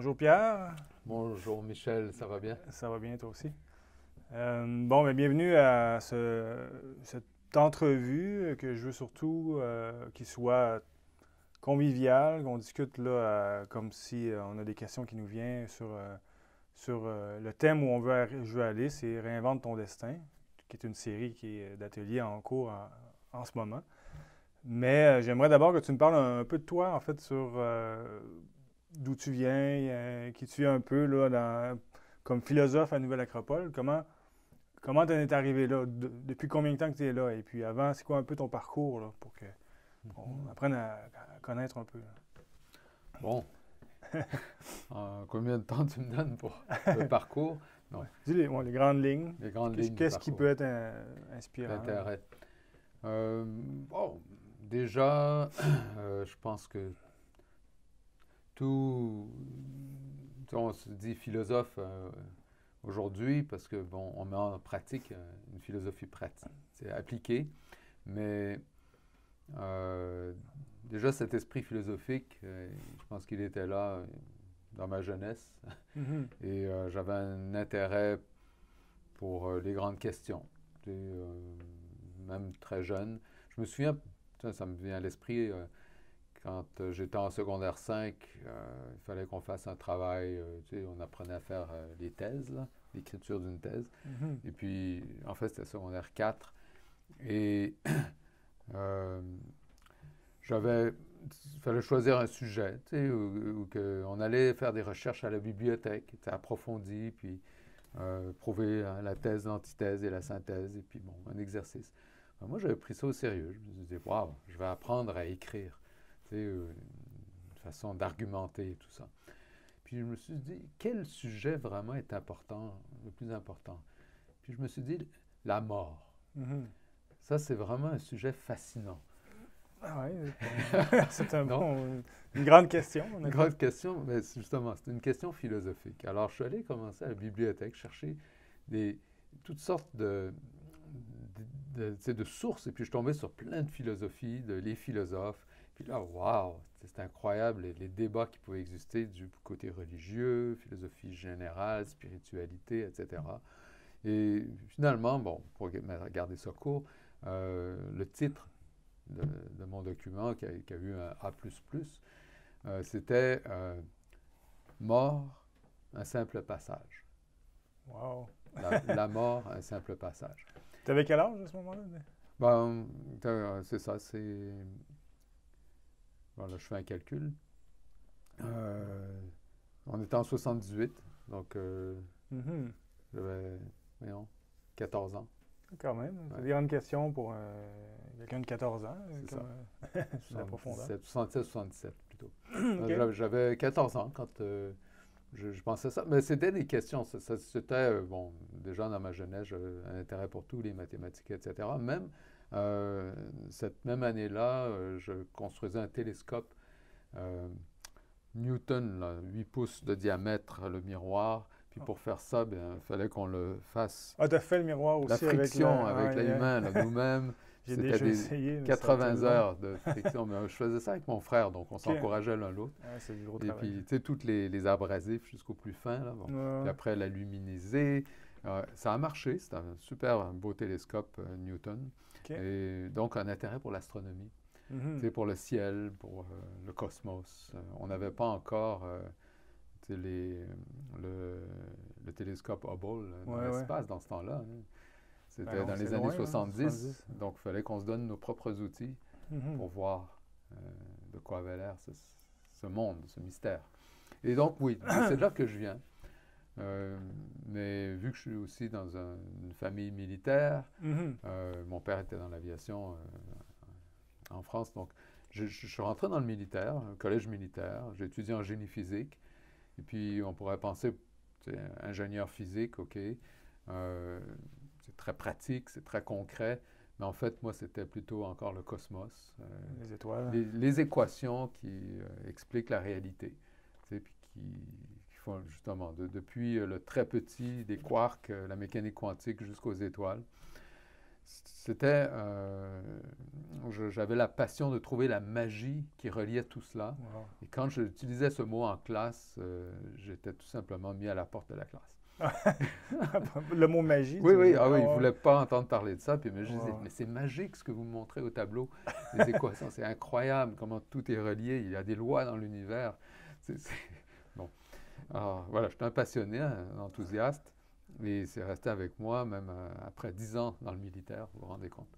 Bonjour Pierre, Bonjour Michel, ça va bien? ça va bien toi aussi? Bienvenue à cette entrevue que je veux surtout qu'il soit convivial, qu'on discute là comme si on a des questions qui nous viennent sur le thème où je veux aller, c'est Réinvente ton destin, qui est une série qui est d'ateliers en cours en ce moment. Mais j'aimerais d'abord que tu me parles un peu de toi, en fait, sur d'où tu viens, qui tu es un peu là, comme philosophe à Nouvelle Acropole. Comment t'en es arrivé là? Depuis combien de temps que tu es là? Et puis avant, c'est quoi un peu ton parcours là, pour qu'on apprenne à connaître un peu, là? Bon, combien de temps tu me donnes pour le parcours? Ouais. Non, Dis les grandes lignes. les grandes lignes du Qu'est-ce qui parcours peut être inspirant? d'intérêt. Bon, déjà, je pense que tout, on se dit philosophe aujourd'hui parce que bon, on met en pratique une philosophie pratique, c'est appliqué, mais Euh, déjà, cet esprit philosophique, je pense qu'il était là dans ma jeunesse Mhm. et j'avais un intérêt pour les grandes questions, même très jeune. Je me souviens, ça me vient à l'esprit, quand j'étais en secondaire 5, il fallait qu'on fasse un travail, on apprenait à faire les thèses, l'écriture d'une thèse. Mhm. Et puis, en fait, c'était secondaire 4. Et euh, il fallait choisir un sujet, où on allait faire des recherches à la bibliothèque, approfondies, puis prouver la thèse, l'antithèse et la synthèse, et puis bon, un exercice. Ben, moi, j'avais pris ça au sérieux. Je me suis dit, waouh, je vais apprendre à écrire, une façon d'argumenter et tout ça. Puis je me suis dit, quel sujet vraiment est important, le plus important? Puis je me suis dit, la mort. Mhm. Ça, c'est vraiment un sujet fascinant. Ah ouais, c'est Non? une grande question. Une grande question, mais justement, c'est une question philosophique. Alors, je suis allé commencer à la bibliothèque, chercher toutes sortes de sources, et puis je suis tombé sur plein de philosophies, les philosophes. Puis là, waouh, c'est incroyable, les débats qui pouvaient exister du côté religieux, philosophie générale, spiritualité, etc. Et finalement, bon, pour garder ça court, le titre de mon document, qui a eu un A++, c'était Mort, un simple passage. Wow. La mort, un simple passage. Tu avais quel âge à ce moment-là? Ben, c'est ça, c'est... Voilà, je fais un calcul. On était en 78, donc Mhm. j'avais, voyons, 14 ans. Quand même, c'est Ouais, des grandes questions pour quelqu'un de 14 ans, c'est comme, ça. sur la profondeur. 76, 77 plutôt. OK. J'avais 14 ans quand je pensais ça. Mais c'était des questions. C'était, bon, déjà dans ma jeunesse, j'avais un intérêt pour tout, les mathématiques, etc. Même cette même année-là, je construisais un télescope Newton, là, 8 pouces de diamètre, le miroir. Puis pour faire ça, bien, il fallait qu'on le fasse. Ah, t'as fait le miroir La aussi avec friction la... avec Ouais, l'humain, là, nous-mêmes, j'ai c'était déjà des essayé, mais ça a été 80 long. heures de friction. Mais je faisais ça avec mon frère, donc on OK. s'encourageait l'un l'autre. Ouais, c'est du gros Et travail, ça. puis, tu sais, toutes les abrasifs jusqu'au plus fin, là, bon. Puis Ouais. après, la luminiser. Ça a marché, c'est un super beau télescope Newton. OK. Et donc, un intérêt pour l'astronomie, tu Mhm. sais, pour le ciel, pour le cosmos. On n'avait pas encore tu sais, le télescope Hubble dans Ouais, ouais. l'espace dans ce temps-là, hein. Ben C'était non, dans c'est les années loin, hein, 70, 70. donc il fallait qu'on se donne nos propres outils Mhm. pour voir de quoi avait l'air ce monde, ce mystère. Et donc, oui, c'est de là que je viens. Mais vu que je suis aussi dans une famille militaire, Mhm. mon père était dans l'aviation en France, donc je suis rentré dans le militaire, un collège militaire, j'ai étudié en génie physique, et puis on pourrait penser, tu sais, ingénieur physique, OK, c'est très pratique, c'est très concret, mais en fait, moi, c'était plutôt encore le cosmos, Les étoiles. les équations qui expliquent la réalité, tu sais, puis qui font justement, depuis le très petit, des quarks, la mécanique quantique jusqu'aux étoiles. c'était, j'avais la passion de trouver la magie qui reliait tout cela. Wow. Et quand j'utilisais ce mot en classe, j'étais tout simplement mis à la porte de la classe. Le mot magie, Oui, tu veux oui, dire? ah oui, Ah, ils ne ouais. voulaient pas entendre parler de ça. Puis je disais, Wow. mais c'est magique ce que vous montrez au tableau. Les équations, c'est incroyable comment tout est relié. Il y a des lois dans l'univers. C'est- Bon, alors voilà, j'étais un passionné, un enthousiaste. Et c'est resté avec moi, même après 10 ans dans le militaire, vous vous rendez compte.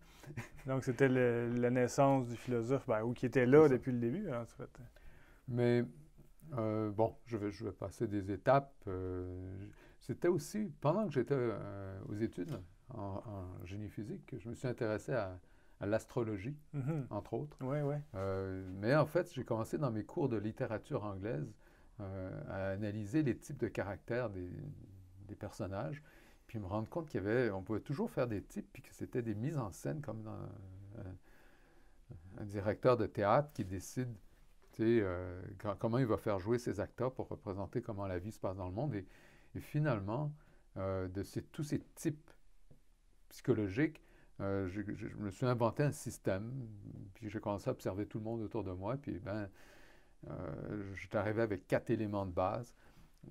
Donc, c'était la naissance du philosophe, ben, ou qui était C'est là ça. depuis le début, hein, en fait. Mais bon, je vais passer des étapes. C'était aussi, pendant que j'étais aux études en génie physique, que je me suis intéressé à l'astrologie, Mhm. entre autres. Oui, oui. Mais en fait, j'ai commencé dans mes cours de littérature anglaise à analyser les types de caractères des personnages, puis me rendre compte on pouvait toujours faire des types, puis que c'était des mises en scène comme dans un directeur de théâtre qui décide, tu sais, comment il va faire jouer ses acteurs pour représenter comment la vie se passe dans le monde. Et finalement, tous ces types psychologiques, je me suis inventé un système, puis j'ai commencé à observer tout le monde autour de moi, puis j'étais arrivé avec 4 éléments de base.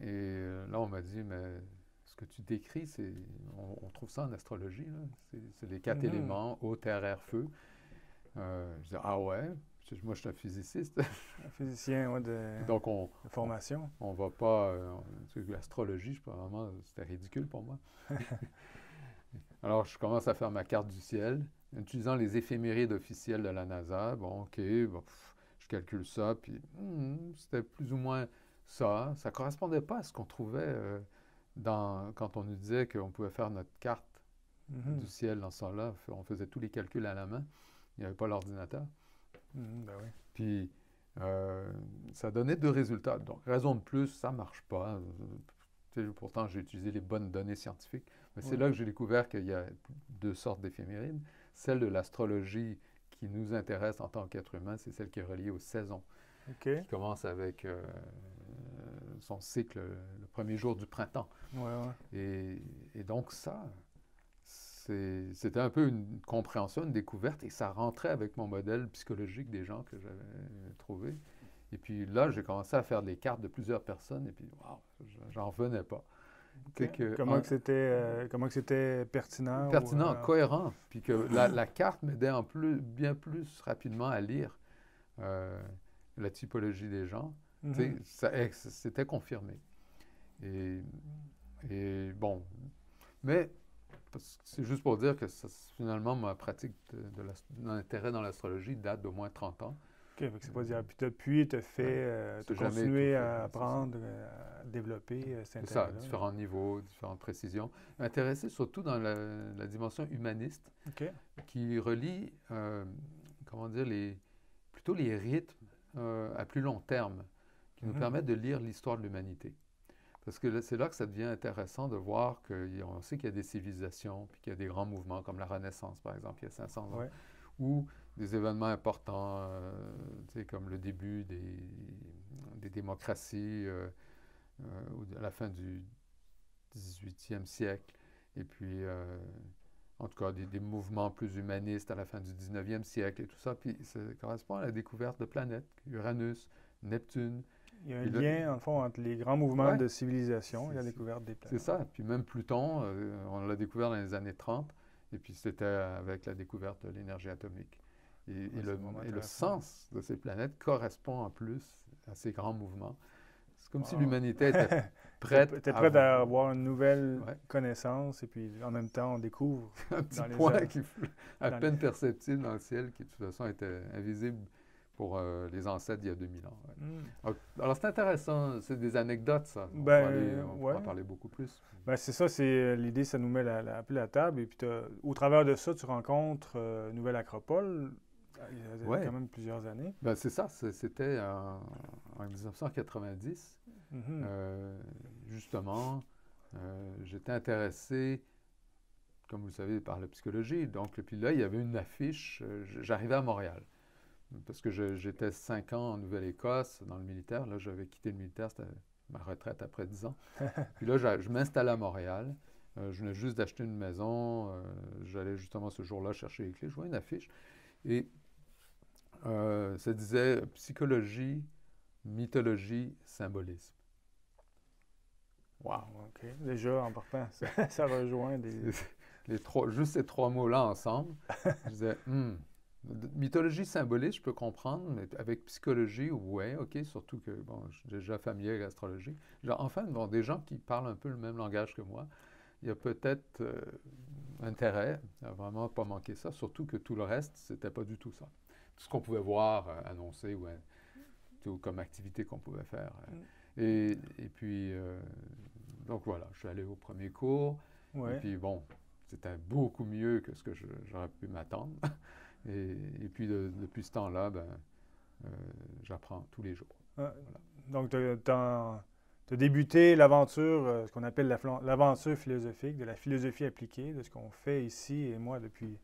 Et là, on m'a dit, mais ce que tu décris, on trouve ça en astrologie, là. C'est les 4 Mhm. éléments, eau, terre, air, feu. Je dis, ah ouais, moi je suis un physiciste. Un physicien, ouais, Donc de formation. on va pas. L'astrologie, vraiment, c'était ridicule pour moi. Alors je commence à faire ma carte du ciel, utilisant les éphémérides officielles de la NASA. Bon, ok, bon, je calcule ça, puis c'était plus ou moins ça. Ça correspondait pas à ce qu'on trouvait quand on nous disait qu'on pouvait faire notre carte du Mhm. ciel dans ce temps-là. On faisait tous les calculs à la main. Il n'y avait pas l'ordinateur. Mhm, ben oui. Puis, ça donnait 2 résultats. Donc, raison de plus, ça ne marche pas. Pourtant, j'ai utilisé les bonnes données scientifiques. Mais c'est Ouais. là que j'ai découvert qu'il y a 2 sortes d'éphémérides. Celle de l'astrologie qui nous intéresse en tant qu'être humain, c'est celle qui est reliée aux saisons, OK. qui commence avec son cycle le premier jour du printemps. Ouais, ouais. Et donc, c'était un peu une compréhension, une découverte, et ça rentrait avec mon modèle psychologique des gens que j'avais trouvé. Et puis là, j'ai commencé à faire des cartes de plusieurs personnes, et puis, waouh, j'en revenais pas. OK. C'est que, Comment que c'était pertinent ou, pertinent, cohérent, puis que la carte m'aidait bien plus rapidement à lire euh, la typologie des gens. Tu Mhm. sais, c'était confirmé. Et, et bon, mais c'est juste pour dire que finalement, ma pratique d'intérêt dans l'astrologie date d'au moins 30 ans. OK, fait que c'est pas dire. Puis depuis, tu as Ouais. t'as C'est jamais tout continué fait. à Ouais, c'est ça. apprendre, à développer cet C'est ça, intérêt-là. différents niveaux, différentes précisions. Intéressé surtout dans la dimension humaniste OK. qui relie, comment dire, plutôt les rythmes à plus long terme qui nous Mhm. permettent de lire l'histoire de l'humanité. Parce que c'est là que ça devient intéressant de voir qu'on sait qu'il y a des civilisations, puis qu'il y a des grands mouvements comme la Renaissance, par exemple, il y a 500 ans, Ouais. ou des événements importants, tu sais, comme le début des démocraties à la fin du 18e siècle, et puis en tout cas des mouvements plus humanistes à la fin du 19e siècle et tout ça. Puis ça correspond à la découverte de planètes, Uranus, Neptune. Il y a un Puis lien, en fond, entre les grands mouvements ouais, de civilisation et c'est la c'est- découverte des c'est planètes. ça. Puis même Pluton, on l'a découvert dans les années 30, et puis c'était avec la découverte de l'énergie atomique. Ouais, c'est vraiment Et le intéressant. sens de ces planètes correspond en plus à ces grands mouvements. C'est comme si Wow. l'humanité était prête T'es à... prêt à avoir une nouvelle Ouais, connaissance et puis en même temps, on découvre un petit dans les point a- qui à dans les... peine perceptible dans le ciel, qui de toute façon était invisible pour les ancêtres d'il y a 2000 ans. Ouais. Hmm. Alors c'est intéressant, c'est des anecdotes ça. On pourra en Ouais. parler beaucoup plus. Ben, c'est ça, c'est l'idée, ça nous met un peu la table. Et puis, au travers de ça, tu rencontres Nouvelle Acropole. Il y a quand Ouais, même plusieurs années. ben, c'est ça, c'était en 1990. Mhm. Justement, j'étais intéressé, comme vous le savez, par la psychologie. Donc, puis là, il y avait une affiche. J'arrivais à Montréal. Parce que j'étais 5 ans en Nouvelle-Écosse, dans le militaire. Là, j'avais quitté le militaire, c'était ma retraite après 10 ans. Puis là, je m'installais à Montréal. Je venais juste d'acheter une maison. J'allais justement ce jour-là chercher les clés. Je vois une affiche et ça disait psychologie, mythologie, symbolisme. Wow, OK. Déjà, en partant, ça rejoint des... Juste ces trois mots-là ensemble, je disais, mythologie symboliste, je peux comprendre, mais avec psychologie, ouais, OK, surtout que, bon, je suis déjà familier avec l'astrologie. Enfin, bon, des gens qui parlent un peu le même langage que moi, il y a peut-être intérêt à vraiment pas manquer ça, surtout que tout le reste, c'était pas du tout ça. Tout ce qu'on pouvait voir annoncé ou tout comme activité qu'on pouvait faire. Et puis, donc voilà, je suis allé au premier cours, et puis bon, c'était beaucoup mieux que ce que j'aurais pu m'attendre. Et puis, depuis ce temps-là, j'apprends tous les jours. Voilà. Donc, tu as débuté l'aventure, ce qu'on appelle l'aventure philosophique, de la philosophie appliquée, de ce qu'on fait ici et moi depuis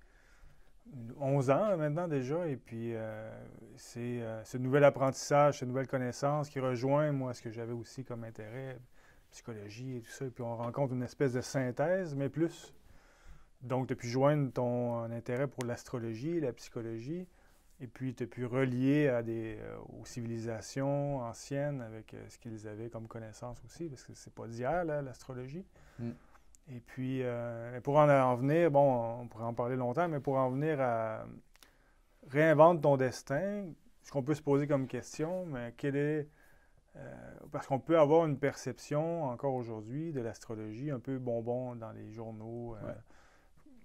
11 ans maintenant déjà. Et puis, c'est ce nouvel apprentissage, cette nouvelle connaissance qui rejoint, moi, ce que j'avais aussi comme intérêt, psychologie et tout ça. Et puis, on rencontre une espèce de synthèse, mais plus. Donc, tu as pu joindre ton intérêt pour l'astrologie, la psychologie, et puis tu as pu relier aux civilisations anciennes avec ce qu'ils avaient comme connaissance aussi, parce que c'est pas d'hier, l'astrologie. Et puis, pour en venir, bon, on pourrait en parler longtemps, mais pour en venir à réinvente ton destin, ce qu'on peut se poser comme question, mais parce qu'on peut avoir une perception encore aujourd'hui de l'astrologie un peu bonbon dans les journaux,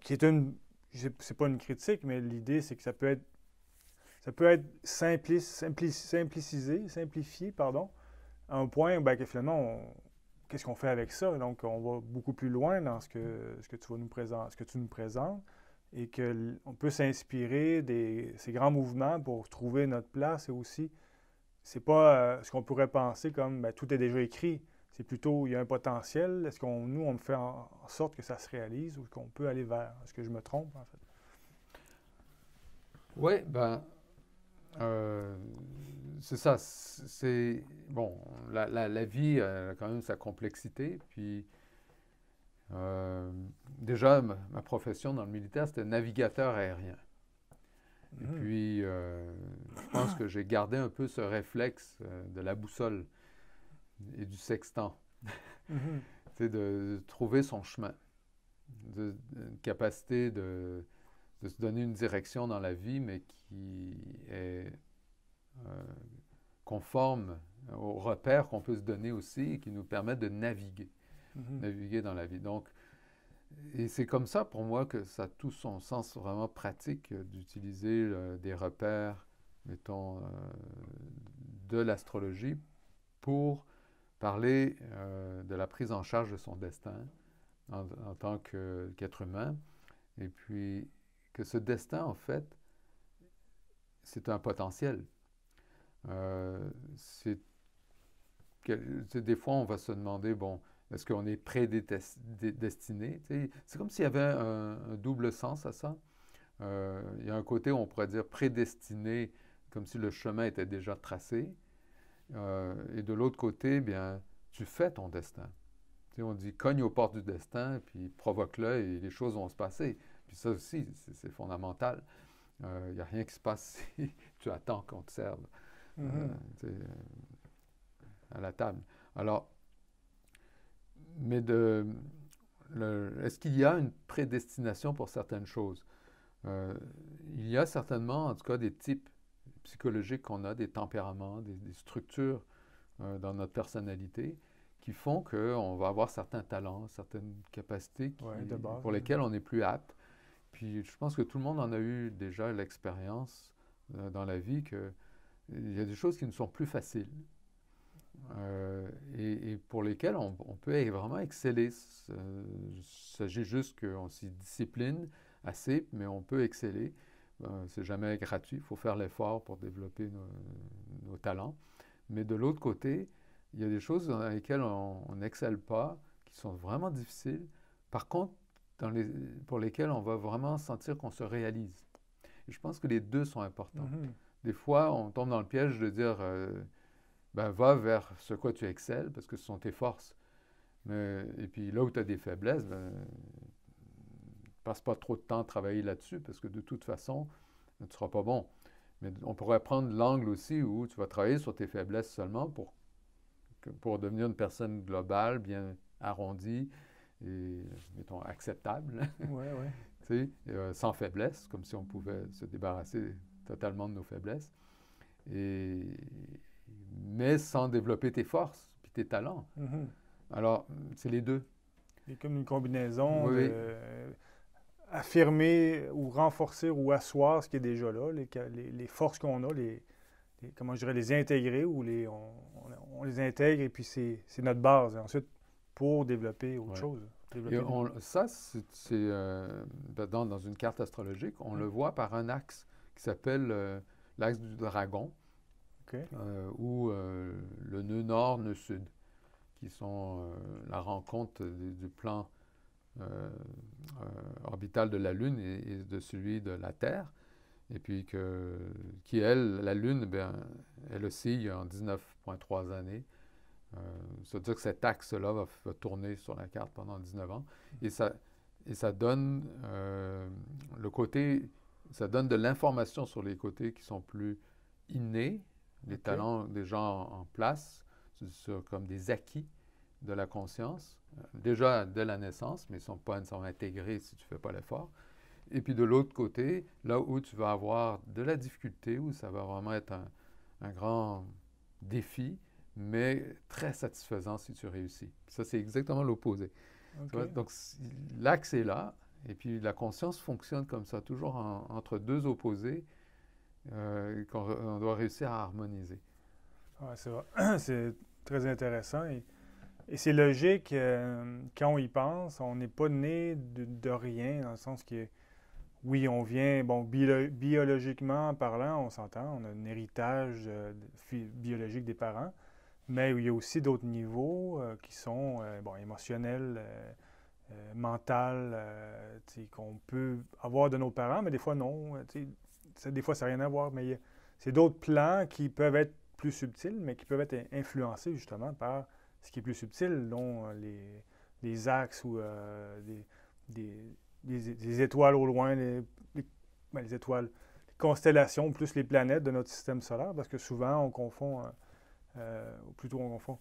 qui est c'est pas une critique, mais l'idée c'est que ça peut être simplifié, pardon, à un point que finalement, qu'est-ce qu'on fait avec ça? Donc, on va beaucoup plus loin dans ce que tu nous présentes, et qu'on peut s'inspirer de ces grands mouvements pour trouver notre place. Et aussi, c'est pas ce qu'on pourrait penser comme tout est déjà écrit. C'est plutôt, il y a un potentiel. Est-ce on fait en sorte que ça se réalise ou qu'on peut aller vers? Est-ce que je me trompe, en fait? Oui, c'est ça. Bon, la vie a quand même sa complexité. Puis, déjà, ma profession dans le militaire, c'était navigateur aérien. Et puis, je pense que j'ai gardé un peu ce réflexe de la boussole et du sextant. C'est de trouver son chemin, une capacité de se donner une direction dans la vie, mais qui est conforme aux repères qu'on peut se donner aussi et qui nous permettent de naviguer dans la vie. Donc, et c'est comme ça pour moi que ça a tout son sens vraiment pratique d'utiliser des repères, mettons, de l'astrologie pour parler de la prise en charge de son destin en tant qu'être humain. Et puis que ce destin, en fait, c'est un potentiel. Des fois, on va se demander, bon, est-ce qu'on est prédestiné? C'est comme s'il y avait un double sens à ça. Il y a un côté où on pourrait dire prédestiné, comme si le chemin était déjà tracé. Et de l'autre côté, bien, tu fais ton destin. On dit cogne aux portes du destin, puis provoque-le et les choses vont se passer. Puis ça aussi, c'est fondamental. Il n'y a rien qui se passe si tu attends qu'on te serve à la table. Alors, mais est-ce qu'il y a une prédestination pour certaines choses? Il y a certainement, en tout cas, des types psychologiques qu'on a, des tempéraments, des structures dans notre personnalité qui font qu'on va avoir certains talents, certaines capacités pour lesquelles on est plus apte. Puis je pense que tout le monde en a eu déjà l'expérience dans la vie qu'il y a des choses qui ne sont plus faciles et pour lesquelles on peut vraiment exceller. Il s'agit juste qu'on s'y discipline assez, mais on peut exceller. C'est jamais gratuit, il faut faire l'effort pour développer nos talents. Mais de l'autre côté, il y a des choses dans lesquelles on n'excelle pas, qui sont vraiment difficiles. Par contre, pour lesquelles on va vraiment sentir qu'on se réalise. Et je pense que les deux sont importants. Des fois, on tombe dans le piège de dire va vers ce quoi tu excelles, parce que ce sont tes forces. Et puis là où tu as des faiblesses, ben, passe pas trop de temps à travailler là-dessus parce que de toute façon, tu ne seras pas bon. Mais on pourrait prendre l'angle aussi où tu vas travailler sur tes faiblesses seulement pour devenir une personne globale, bien arrondie et, mettons, acceptable, Ouais, ouais. tu sais, sans faiblesse, comme si on pouvait se débarrasser totalement de nos faiblesses, et, mais sans développer tes forces puis tes talents. Mhm. Alors, c'est les deux. C'est comme une combinaison Oui, de oui. affirmer ou renforcer ou asseoir ce qui est déjà là, les forces qu'on a, comment je dirais, les intégrer ou on les intègre et puis c'est notre base. Et ensuite, pour développer autre Ouais. chose. Et Développer ça, dans une carte astrologique, on le voit par un axe qui s'appelle l'axe du dragon, OK. ou le nœud nord, nœud sud, qui sont la rencontre du plan orbital de la Lune et de celui de la Terre. Et puis la Lune, bien, elle oscille en 19,3 années. Ça veut dire que cet axe-là va tourner sur la carte pendant 19 ans. Et ça donne ça donne de l'information sur les côtés qui sont plus innés, les OK. talents déjà en place, comme des acquis de la conscience, déjà dès la naissance, mais ils ne sont pas nécessairement intégrés si tu ne fais pas l'effort. Et puis de l'autre côté, là où tu vas avoir de la difficulté, où ça va vraiment être un grand défi, mais très satisfaisant si tu réussis. Ça, c'est exactement l'opposé. OK. Donc, l'axe est là, et puis la conscience fonctionne comme ça, toujours entre deux opposés qu'on doit réussir à harmoniser. Ouais, c'est vrai. C'est très intéressant. Et c'est logique, quand on y pense, on n'est pas né de rien, dans le sens que, oui, on vient, bon, biologiquement parlant, on s'entend, on a un héritage biologique des parents, mais il y a aussi d'autres niveaux qui sont, bon, émotionnels, mental, qu'on peut avoir de nos parents, mais des fois non. Des fois, ça n'a rien à voir, mais c'est d'autres plans qui peuvent être plus subtils, mais qui peuvent être influencés justement par ce qui est plus subtil, dont les axes ou des étoiles au loin, les étoiles, les constellations, plus les planètes de notre système solaire, parce que souvent on confond, ou plutôt on confond,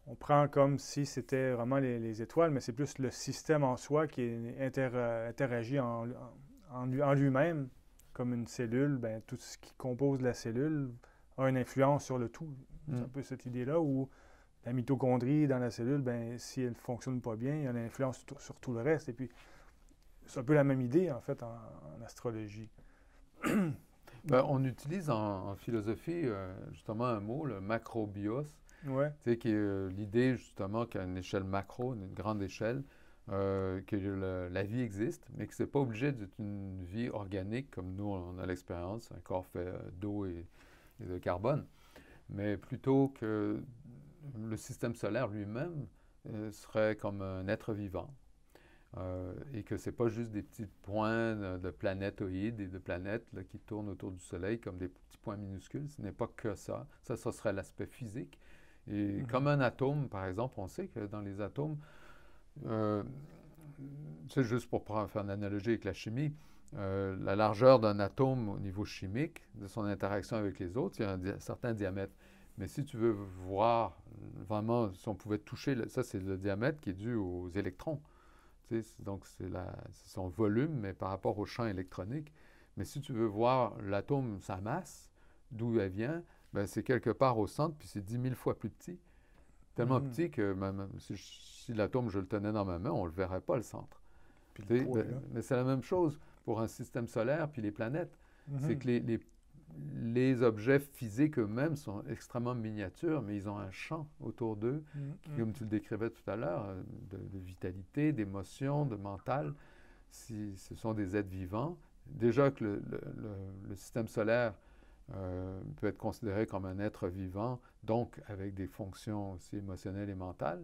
on prend comme si c'était vraiment les étoiles, mais c'est plus le système en soi qui interagit en lui-même, comme une cellule. Ben, tout ce qui compose la cellule a une influence sur le tout. C'est un peu cette idée-là où la mitochondrie dans la cellule, ben, si elle ne fonctionne pas bien, il y a une influence sur tout le reste. Et puis, c'est un peu la même idée, en fait, en astrologie. Ben, on utilise en philosophie justement un mot, le macrobios, Ouais. qui est l'idée justement qu'à une échelle macro, une grande échelle, que la vie existe, mais que ce n'est pas obligé d'être une vie organique comme nous on a l'expérience, un corps fait d'eau et de carbone, mais plutôt que le système solaire lui-même serait comme un être vivant. Et que ce n'est pas juste des petits points de planétoïdes et de planètes là, qui tournent autour du Soleil comme des petits points minuscules. Ce n'est pas que ça. Ça serait l'aspect physique. Et comme un atome, par exemple, on sait que dans les atomes, c'est juste pour faire une analogie avec la chimie, la largeur d'un atome au niveau chimique, de son interaction avec les autres, il y a un certain diamètre. Mais si tu veux voir vraiment, si on pouvait toucher, ça c'est le diamètre qui est dû aux électrons. Donc, c'est son volume, mais par rapport au champ électronique. Mais si tu veux voir l'atome, sa masse, d'où elle vient, ben, c'est quelque part au centre, puis c'est 10 000 fois plus petit. Tellement petit que même, si l'atome, je le tenais dans ma main, on ne le verrait pas, le centre. Puis le poids, là. Mais c'est la même chose pour un système solaire, puis les planètes. C'est que les objets physiques eux-mêmes sont extrêmement miniatures, mais ils ont un champ autour d'eux, qui, comme tu le décrivais tout à l'heure, de vitalité, d'émotion, de mental. Si ce sont des êtres vivants, déjà que le système solaire peut être considéré comme un être vivant, donc avec des fonctions aussi émotionnelles et mentales,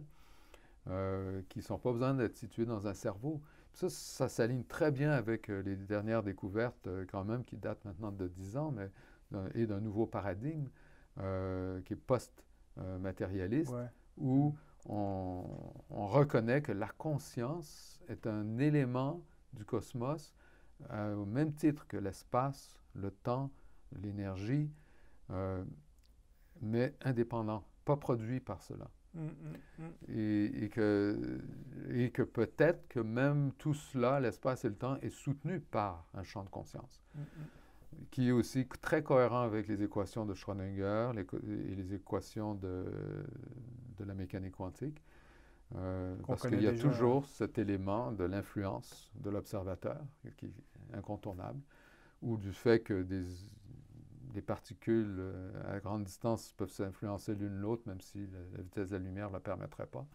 qui ne sont pas besoin d'être situées dans un cerveau. Ça s'aligne très bien avec les dernières découvertes, quand même, qui datent maintenant de 10 ans, mais, et d'un nouveau paradigme qui est post-matérialiste, Ouais. où on reconnaît que la conscience est un élément du cosmos au même titre que l'espace, le temps, l'énergie, mais indépendant, pas produit par cela. Et que peut-être que même tout cela, l'espace et le temps, est soutenu par un champ de conscience, qui est aussi très cohérent avec les équations de Schrödinger et les équations de la mécanique quantique, parce qu'il y a toujours cet élément de l'influence de l'observateur, qui est incontournable, ou du fait que des particules à grande distance peuvent s'influencer l'une l'autre, même si la vitesse de la lumière ne le permettrait pas.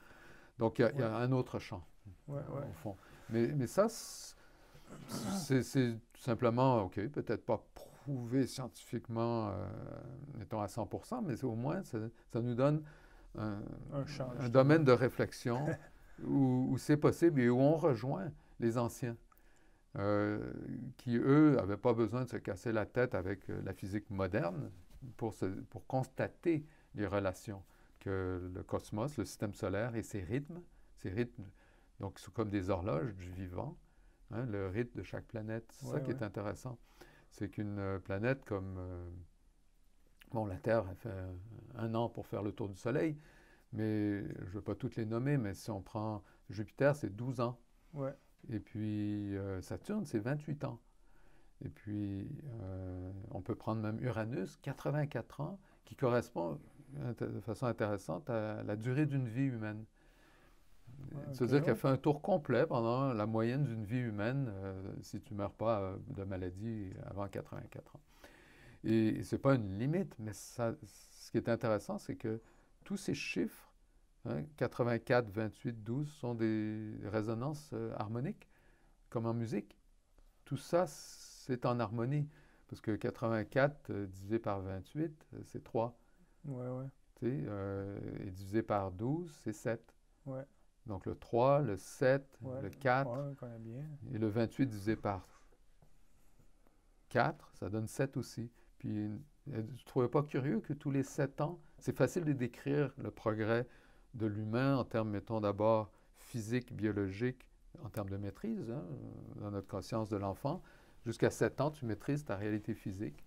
Donc, il y a un autre champ, au fond. Mais ça, c'est simplement, OK, peut-être pas prouvé scientifiquement, mettons, à 100%, mais au moins, ça nous donne un domaine de réflexion où c'est possible et où on rejoint les anciens. Qui, eux, n'avaient pas besoin de se casser la tête avec la physique moderne pour constater les relations que le cosmos, le système solaire et ses rythmes, donc, sont comme des horloges du vivant, hein, le rythme de chaque planète. C'est ça qui est intéressant. C'est qu'une planète comme... bon, la Terre, elle fait 1 an pour faire le tour du Soleil, mais je ne veux pas toutes les nommer, mais si on prend Jupiter, c'est 12 ans. Ouais. Et puis Saturne, c'est 28 ans. Et puis on peut prendre même Uranus, 84 ans, qui correspond de façon intéressante à la durée d'une vie humaine. C'est-à-dire qu'elle fait un tour complet pendant la moyenne d'une vie humaine, si tu ne meurs pas de maladie avant 84 ans. Et ce n'est pas une limite, mais ce qui est intéressant, c'est que tous ces chiffres, 84, 28, 12 sont des résonances harmoniques, comme en musique. Tout ça, c'est en harmonie. Parce que 84 divisé par 28, c'est 3. Et divisé par 12, c'est 7. Donc le 3, le 7, le 4. Et le 28 divisé par 4, ça donne 7 aussi. Puis, je ne trouvais pas curieux que tous les 7 ans, c'est facile de décrire le progrès de l'humain en termes, mettons d'abord, physique, biologique, en termes de maîtrise, hein, dans notre conscience de l'enfant. Jusqu'à 7 ans, tu maîtrises ta réalité physique.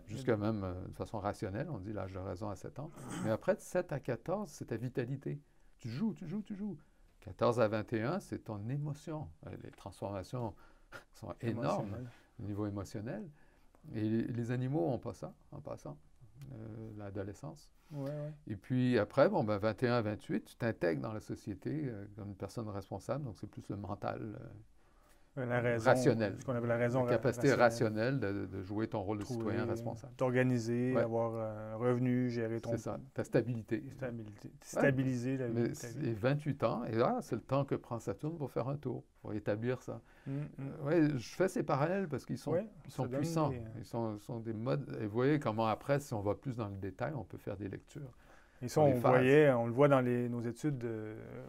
Jusqu'à même de façon rationnelle, on dit l'âge de raison à 7 ans. Mais après, de 7 à 14, c'est ta vitalité. Tu joues. 14 à 21, c'est ton émotion. Les transformations sont énormes au niveau émotionnel. Et les animaux n'ont pas ça, en passant, l'adolescence. Et puis après, 21 à 28, tu t'intègres dans la société comme une personne responsable, donc c'est plus le mental rationnel. Ce qu'on appelle la raison la capacité rationnelle de jouer ton rôle de citoyen responsable. T'organiser, avoir un revenu, gérer ton... C'est ça, ta stabilité. Stabiliser la vie. Et 28 ans, et là, c'est le temps que prend Saturne pour faire un tour, pour établir ça. Je fais ces parallèles parce qu'ils sont puissants. Ils sont des modes... Et vous voyez comment après, si on va plus dans le détail, on peut faire des lectures. Et ça, on le voit dans nos études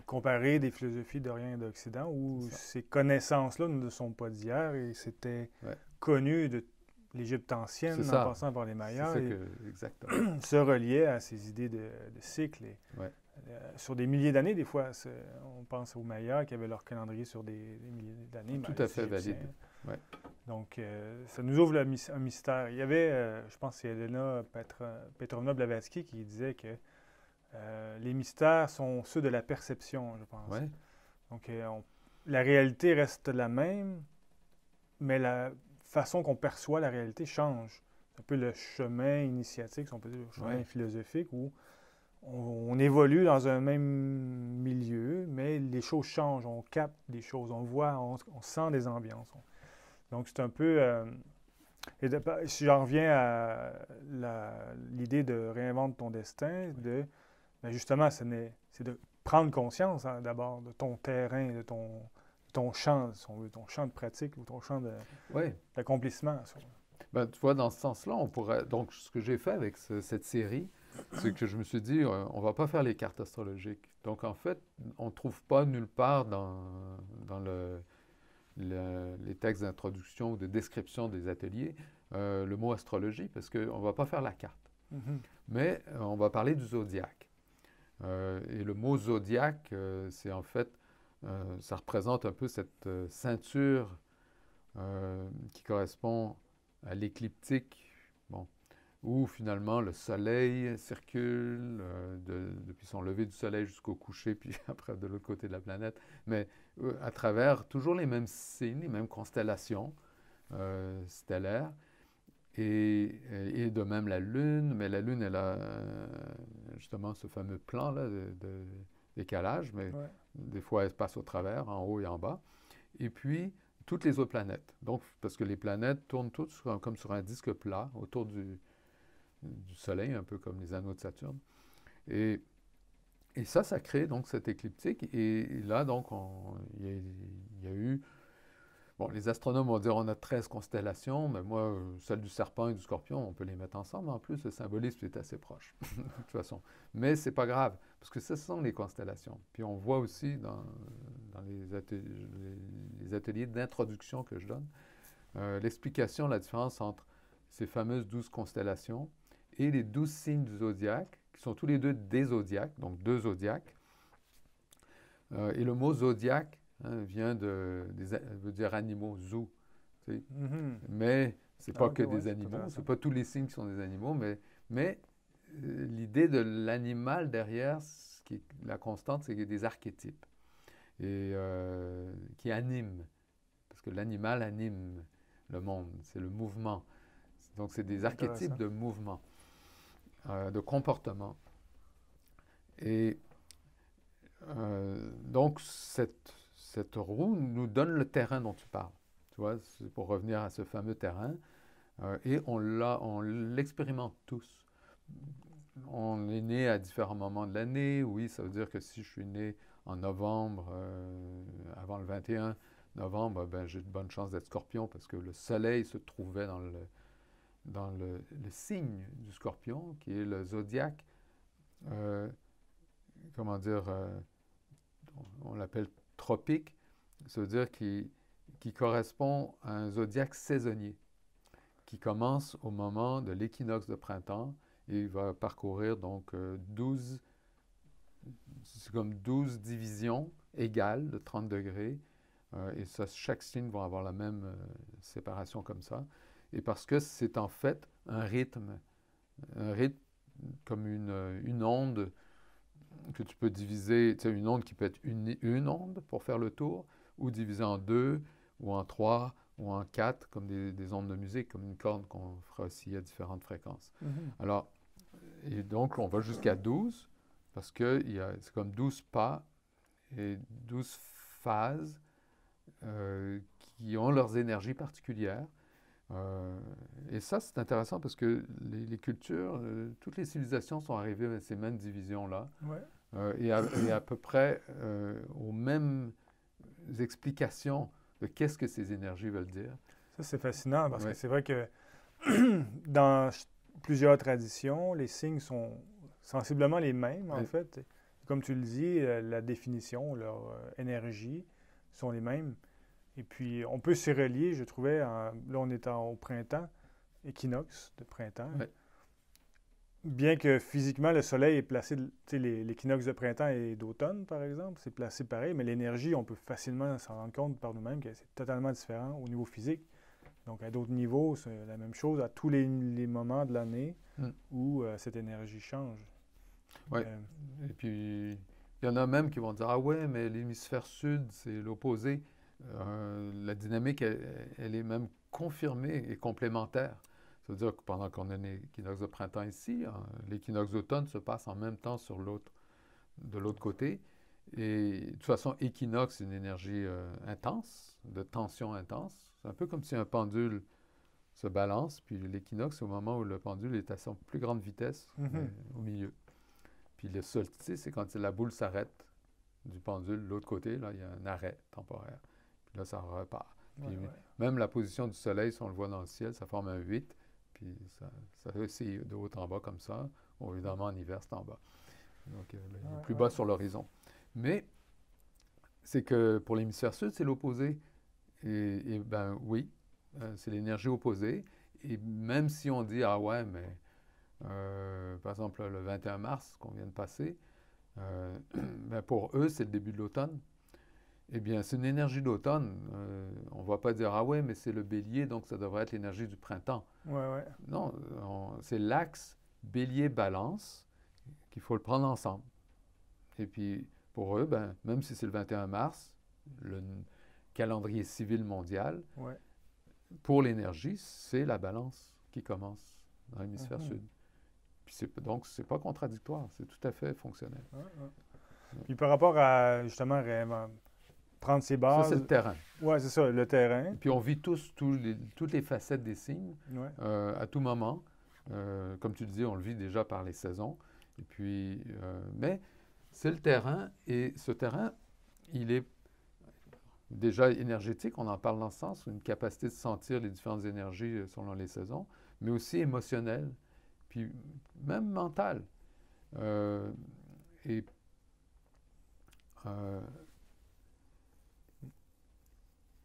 comparées des philosophies d'Orient et d'Occident, où ces connaissances-là ne sont pas d'hier et c'était connu de l'Égypte ancienne, en passant par les Mayas, exactement. se reliait à ces idées de cycle. Sur des milliers d'années, des fois, on pense aux Mayas qui avaient leur calendrier sur des milliers d'années. Tout à fait valide. Donc, ça nous ouvre un mystère. Il y avait, je pense, c'est Elena Petrovna Blavatsky qui disait que les mystères sont ceux de la perception, je pense. Donc, la réalité reste la même, mais la façon qu'on perçoit la réalité change. C'est un peu le chemin initiatique, si on peut dire, le chemin philosophique, où on évolue dans un même milieu, mais les choses changent, on capte des choses, on voit, on sent des ambiances. Donc, c'est un peu... si j'en reviens à l'idée de réinvente ton destin, justement, c'est de prendre conscience d'abord de ton terrain, de ton champ, si on veut, ton champ de pratique ou ton champ d'accomplissement. Tu vois, dans ce sens-là, on pourrait... Donc, ce que j'ai fait avec cette série, c'est que je me suis dit, on ne va pas faire les cartes astrologiques. Donc, en fait, on ne trouve pas nulle part dans les textes d'introduction ou de description des ateliers le mot astrologie, parce qu'on ne va pas faire la carte. Mais on va parler du zodiaque. Et le mot zodiaque, c'est en fait, ça représente un peu cette ceinture qui correspond à l'écliptique, bon, où finalement le soleil circule depuis son lever du soleil jusqu'au coucher, puis après de l'autre côté de la planète, mais à travers toujours les mêmes signes, les mêmes constellations stellaires, et de même la Lune, mais la Lune, elle a justement ce fameux plan-là de décalage, mais Ouais. des fois elle passe au travers, en haut et en bas. Et puis, toutes les autres planètes. Donc, parce que les planètes tournent toutes comme sur un disque plat autour du Soleil, un peu comme les anneaux de Saturne. Et, et ça crée donc cette écliptique. Et là, donc, il y a eu... Bon, les astronomes vont dire on a 13 constellations, mais moi, celle du Serpent et du Scorpion, on peut les mettre ensemble. En plus, le symbolisme est assez proche, de toute façon. Mais c'est pas grave, parce que ce sont les constellations. Puis on voit aussi dans les ateliers d'introduction que je donne, l'explication, la différence entre ces fameuses 12 constellations et les 12 signes du zodiaque, qui sont tous les deux des zodiaques, donc deux zodiaques. Et le mot zodiaque vient veut dire animaux, zoo. Tu sais. Mais c'est pas que des animaux, c'est pas tous les signes qui sont des animaux, mais l'idée de l'animal derrière, ce qui est la constante, c'est qu'il y a des archétypes et qui animent, parce que l'animal anime le monde, c'est le mouvement. Donc c'est des archétypes de mouvement, de comportement. Et donc cette roue nous donne le terrain dont tu parles. Tu vois, c'est pour revenir à ce fameux terrain. Et on l'expérimente tous. On est né à différents moments de l'année. Oui, ça veut dire que si je suis né en novembre, avant le 21 novembre, ben, j'ai de bonnes chances d'être scorpion parce que le soleil se trouvait dans le signe du scorpion, qui est le zodiaque, comment dire, on l'appelle tropique, ça veut dire qui correspond à un zodiaque saisonnier, qui commence au moment de l'équinoxe de printemps et il va parcourir donc 12, c'est comme 12 divisions égales de 30 degrés. Et ça, chaque signe va avoir la même séparation comme ça. Et parce que c'est en fait un rythme comme une onde que tu peux diviser, tu sais, une onde qui peut être une onde pour faire le tour, ou diviser en deux, ou en trois, ou en quatre, comme des ondes de musique, comme une corde qu'on fera aussi à différentes fréquences. Alors, et donc, on va jusqu'à 12, parce que c'est comme 12 pas et 12 phases qui ont leurs énergies particulières. Et ça, c'est intéressant parce que les cultures, toutes les civilisations sont arrivées à ces mêmes divisions-là. Ouais. Et à peu près aux mêmes explications de qu'est-ce que ces énergies veulent dire. Ça, c'est fascinant parce Ouais. que c'est vrai que dans plusieurs traditions, les signes sont sensiblement les mêmes, en Ouais. fait. Comme tu le dis, la définition, leur énergie sont les mêmes. Et puis, on peut s'y relier, je trouvais, là, on est au printemps, équinoxe de printemps. Ouais. Bien que physiquement, le soleil est placé, tu sais, l'équinoxe de printemps et d'automne, par exemple, c'est placé pareil, mais l'énergie, on peut facilement s'en rendre compte par nous-mêmes que c'est totalement différent au niveau physique. Donc, à d'autres niveaux, c'est la même chose à tous les moments de l'année où cette énergie change. Oui. Et puis, il y en a même qui vont dire, ah ouais, mais l'hémisphère sud, c'est l'opposé. La dynamique, elle est même confirmée et complémentaire. Ça veut dire que pendant qu'on a l'équinoxe de printemps ici, l'équinoxe d'automne se passe en même temps de l'autre côté. Et de toute façon, équinoxe, c'est une énergie intense, de tension intense. C'est un peu comme si un pendule se balance, puis l'équinoxe, c'est au moment où le pendule est à son plus grande vitesse, au milieu. Puis le solstice, c'est quand la boule s'arrête du pendule. De l'autre côté, là, il y a un arrêt temporaire. Puis là, ça repart. Puis même la position du soleil, si on le voit dans le ciel, ça forme un 8. Puis ça oscille de haut en bas comme ça. Bon, évidemment, en hiver, c'est en bas. Donc, il est plus bas sur l'horizon. Mais c'est que pour l'hémisphère sud, c'est l'opposé. Et ben oui, c'est l'énergie opposée. Et même si on dit, ah ouais, mais par exemple, le 21 mars qu'on vient de passer, Ben pour eux, c'est le début de l'automne. Eh bien, c'est une énergie d'automne. On ne va pas dire, ah ouais, mais c'est le bélier, donc ça devrait être l'énergie du printemps. Ouais, ouais. Non, c'est l'axe bélier-balance qu'il faut le prendre ensemble. Et puis, pour eux, ben, même si c'est le 21 mars, le calendrier civil mondial, Ouais. pour l'énergie, c'est la balance qui commence dans l'hémisphère Mhm. sud. Puis donc, c'est pas contradictoire, c'est tout à fait fonctionnel. Ouais, ouais. Puis par rapport à, justement, prendre ses Ça, c'est bases, le terrain. ouais, c'est ça, le terrain. Et puis, on vit toutes les facettes des signes Ouais. à tout moment. Comme tu le dis, on le vit déjà par les saisons. Et puis, mais c'est le terrain, et ce terrain, il est déjà énergétique, on en parle dans ce sens, une capacité de sentir les différentes énergies selon les saisons, mais aussi émotionnel, puis même mental. Euh, et, euh,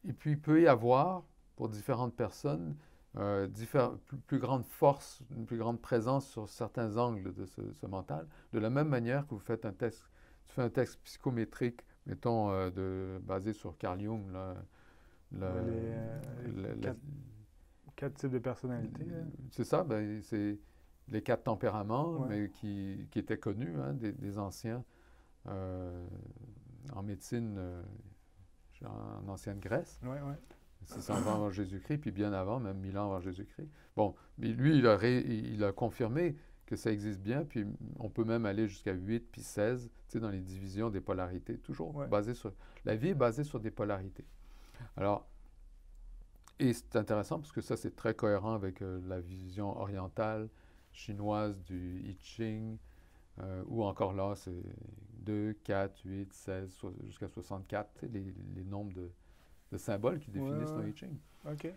et puis, il peut y avoir, pour différentes personnes, plus grande force, une plus grande présence sur certains angles de ce mental. De la même manière que vous faites un test, tu fais un test psychométrique, mettons, basé sur Carl Jung, là, Ouais, le- quatre, quatre types de personnalités. Là. c'est ça, ben, c'est les 4 tempéraments, Ouais. mais qui étaient connus, hein, des anciens euh, en médecine en ancienne Grèce. Ouais, ouais. 600 ans avant Jésus-Christ, puis bien avant, même 1000 ans avant Jésus-Christ. Bon, mais lui, il a confirmé que ça existe bien, puis on peut même aller jusqu'à 8 puis 16, tu sais, dans les divisions des polarités, toujours Ouais. basé sur... La vie est basée sur des polarités. Alors, et c'est intéressant parce que ça, c'est très cohérent avec la vision orientale, chinoise du I Ching, ou encore là, c'est 2, 4, 8, 16, jusqu'à 64, tu sais, les nombres de symboles qui Ouais, définissent nos ouais. I Ching. OK.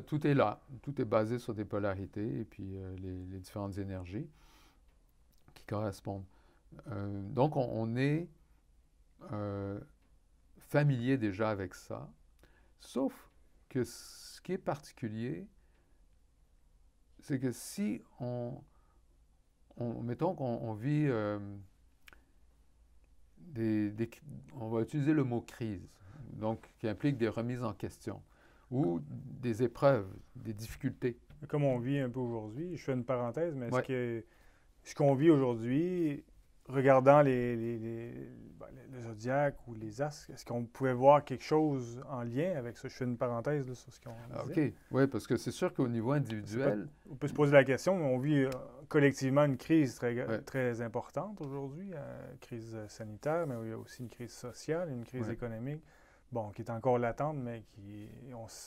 Tout est là, tout est basé sur des polarités et puis les différentes énergies qui correspondent. Donc, on est familier déjà avec ça, sauf que ce qui est particulier, c'est que si mettons qu'on vit on va utiliser le mot crise, donc qui implique des remises en question ou des épreuves, des difficultés. Comme on vit un peu aujourd'hui, je fais une parenthèse, mais Ouais. ce qu'on vit aujourd'hui, regardant le zodiaque ou les astres, est-ce qu'on pouvait voir quelque chose en lien avec ça? Je fais une parenthèse là, sur ce qu'on disait. OK. Oui, parce que c'est sûr qu'au niveau C'est individuel, on peut se poser la question, mais on vit collectivement une crise ouais, très importante aujourd'hui, crise sanitaire, mais il y a aussi une crise sociale, une crise ouais. économique, bon, qui est encore latente, mais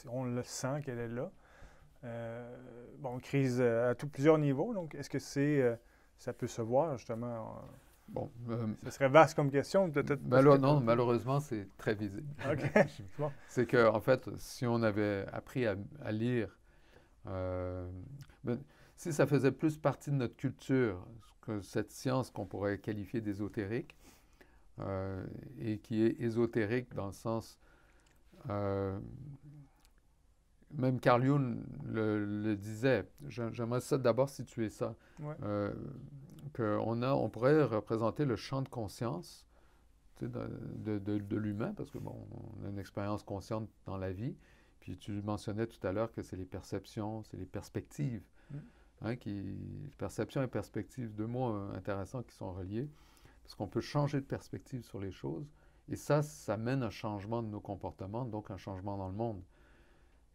on le sent qu'elle est là. Bon, crise à plusieurs niveaux, donc est-ce que ça peut se voir justement? Bon, Ce serait vaste comme question, peut-être. non, malheureusement, c'est très visible. OK. Bon. C'est que, en fait, si on avait appris à lire, ben, si ça faisait plus partie de notre culture, que cette science qu'on pourrait qualifier d'ésotérique, et qui est ésotérique dans le sens, même Carl Jung le disait, j'aimerais ça d'abord situer ça, Ouais. on pourrait représenter le champ de conscience, tu sais, de l'humain, parce que bon, on a une expérience consciente dans la vie. Puis tu mentionnais tout à l'heure que c'est les perceptions, c'est les perspectives. Hein, perception et perspective, deux mots intéressants qui sont reliés, parce qu'on peut changer de perspective sur les choses, et ça mène un changement de nos comportements, donc un changement dans le monde.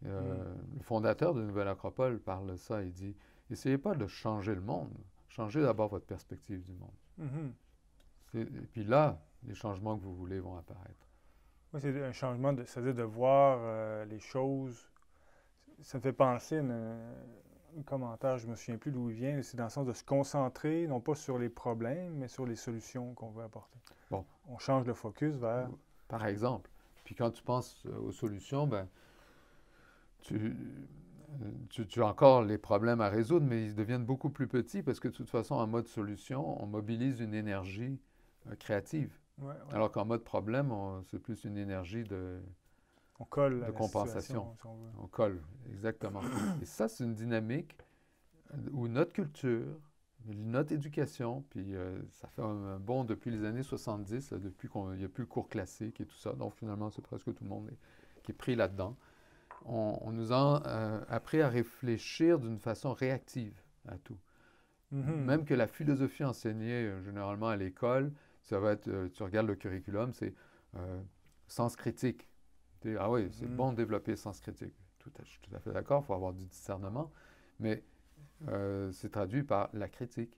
Le fondateur de Nouvelle Acropole parle de ça, il dit, essayez pas de changer le monde, changez d'abord votre perspective du monde. Et puis là, les changements que vous voulez vont apparaître. Oui, c'est un changement, c'est-à-dire de voir les choses. Ça me fait penser à un commentaire, je ne me souviens plus d'où il vient, c'est dans le sens de se concentrer, non pas sur les problèmes, mais sur les solutions qu'on veut apporter. Bon. On change le focus vers... Par exemple. Puis quand tu penses aux solutions, ben, tu as encore les problèmes à résoudre, mais ils deviennent beaucoup plus petits parce que de toute façon, en mode solution, on mobilise une énergie créative. Ouais. Alors qu'en mode problème, c'est plus une énergie on colle de à la compensation. Si on veut. On colle, exactement. Et ça, c'est une dynamique où notre culture notre éducation, puis ça fait un bond depuis les années 70, là, depuis qu'il n'y a plus le cours classique et tout ça, donc finalement, c'est presque tout le monde qui est pris là-dedans. On nous a appris à réfléchir d'une façon réactive à tout. Même que la philosophie enseignée généralement à l'école, ça va être, tu regardes le curriculum, c'est sens critique. Ah oui, c'est bon de développer le sens critique. Je suis tout à fait d'accord, il faut avoir du discernement, mais c'est traduit par la critique.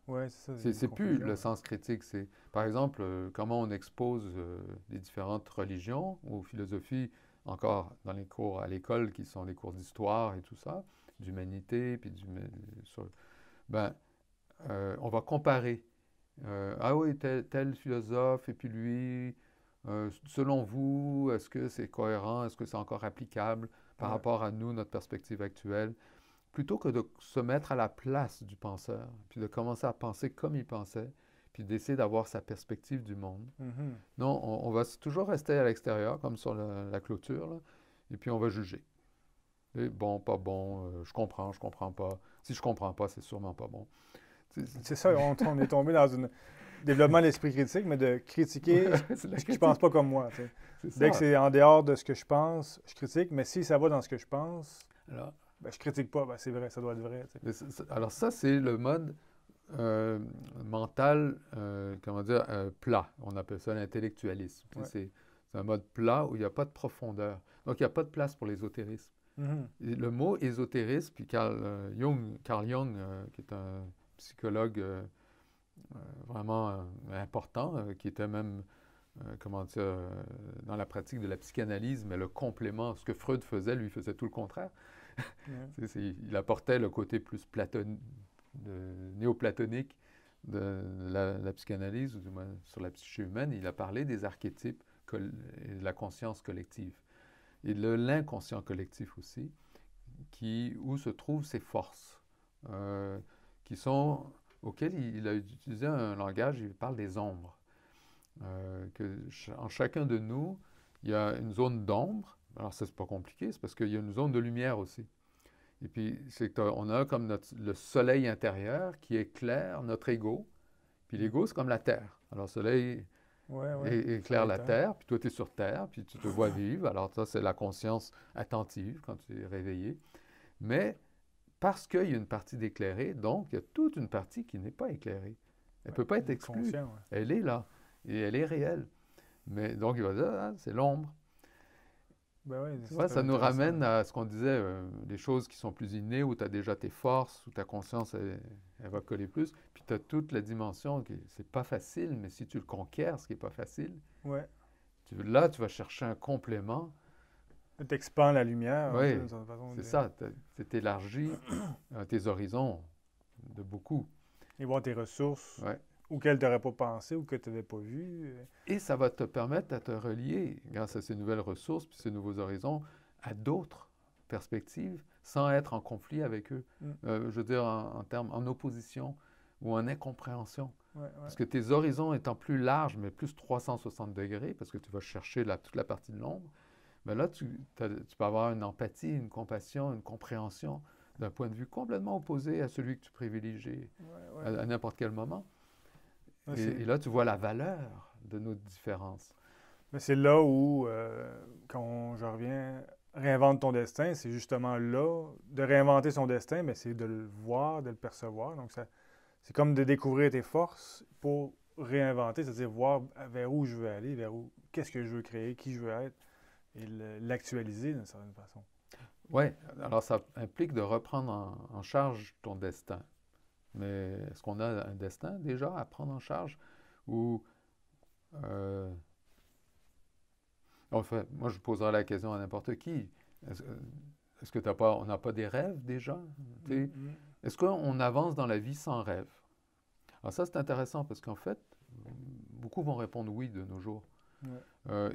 Oui, c'est ça. C'est plus le sens critique, c'est par exemple comment on expose les différentes religions ou philosophies, encore dans les cours à l'école qui sont les cours d'histoire et tout ça, d'humanité, puis ben, on va comparer. Ah oui, tel philosophe, et puis lui, selon vous, est-ce que c'est cohérent, est-ce que c'est encore applicable par rapport à nous, notre perspective actuelle? Plutôt que de se mettre à la place du penseur, puis de commencer à penser comme il pensait, puis d'essayer d'avoir sa perspective du monde. Non, on va toujours rester à l'extérieur, comme sur la clôture, là, et puis on va juger. Et bon, pas bon, je comprends pas. Si je comprends pas, c'est sûrement pas bon. C'est ça, on est tombé dans un développement de l'esprit critique, mais de critiquer ce que je pense pas comme moi. Dès que c'est en dehors de ce que je pense, je critique, mais si ça va dans ce que je pense, alors, ben, je critique pas, ben, c'est vrai, ça doit être vrai. Alors ça, c'est le mode mental, comment dire, plat. On appelle ça l'intellectualisme. C'est un mode plat où il n'y a pas de profondeur. Donc, il n'y a pas de place pour l'ésotérisme. Et le mot ésotérisme, puis Carl Jung, qui est un psychologue vraiment important, qui était même, comment dire, dans la pratique de la psychanalyse, mais le complément, ce que Freud faisait, lui faisait tout le contraire. Il apportait le côté plus néoplatonique de la psychanalyse, ou du moins sur la psyché humaine. Il a parlé des archétypes et de la conscience collective. Et de l'inconscient collectif aussi, où se trouvent ces forces, auxquelles il a utilisé un langage, il parle des ombres. En chacun de nous, il y a une zone d'ombre. Alors ça, c'est pas compliqué, c'est parce qu'il y a une zone de lumière aussi. Et puis, on a comme le soleil intérieur qui éclaire notre ego. Puis l'ego, c'est comme la terre. Alors, le soleil éclaire la terre, puis toi, tu es sur terre, puis tu te vois vivre. Alors, ça, c'est la conscience attentive quand tu es réveillé. Mais parce qu'il y a une partie d'éclairée, donc, il y a toute une partie qui n'est pas éclairée. Elle ne peut pas être exclue. Elle est là. Et elle est réelle. Mais donc, il va dire, ah, c'est l'ombre. Ben ça nous ramène à ce qu'on disait, des choses qui sont plus innées, où tu as déjà tes forces, où ta conscience, elle va coller plus. Puis tu as toute la dimension, c'est pas facile, mais si tu le conquiers, ce qui n'est pas facile, là, tu vas chercher un complément. Tu expands la lumière. Oui, c'est ça. Tu élargis tes horizons de beaucoup. Et voir tes ressources. Auxquelles tu n'aurais pas pensé ou que tu n'avais pas vu. Et ça va te permettre de te relier, grâce à ces nouvelles ressources puis ces nouveaux horizons, à d'autres perspectives, sans être en conflit avec eux. Je veux dire, en opposition ou en incompréhension. Parce que tes horizons étant plus larges, mais plus 360 degrés, parce que tu vas chercher toute la partie de l'ombre, bien là, tu peux avoir une empathie, une compassion, une compréhension d'un point de vue complètement opposé à celui que tu privilégies à n'importe quel moment. Et là, tu vois la valeur de nos différences. Mais c'est là où, quand je reviens, réinvente ton destin, c'est justement là, de réinventer son destin, mais c'est de le voir, de le percevoir. Donc, c'est comme de découvrir tes forces pour réinventer, c'est-à-dire voir vers où je veux aller, qu'est-ce que je veux créer, qui je veux être, et l'actualiser d'une certaine façon. Oui, alors ça implique de reprendre en charge ton destin. Mais est-ce qu'on a un destin déjà à prendre en charge? Ou, en fait, moi je poserais la question à n'importe qui. Est-ce que on n'a pas des rêves déjà? Est-ce qu'on avance dans la vie sans rêve? Alors ça c'est intéressant parce qu'en fait, beaucoup vont répondre oui de nos jours.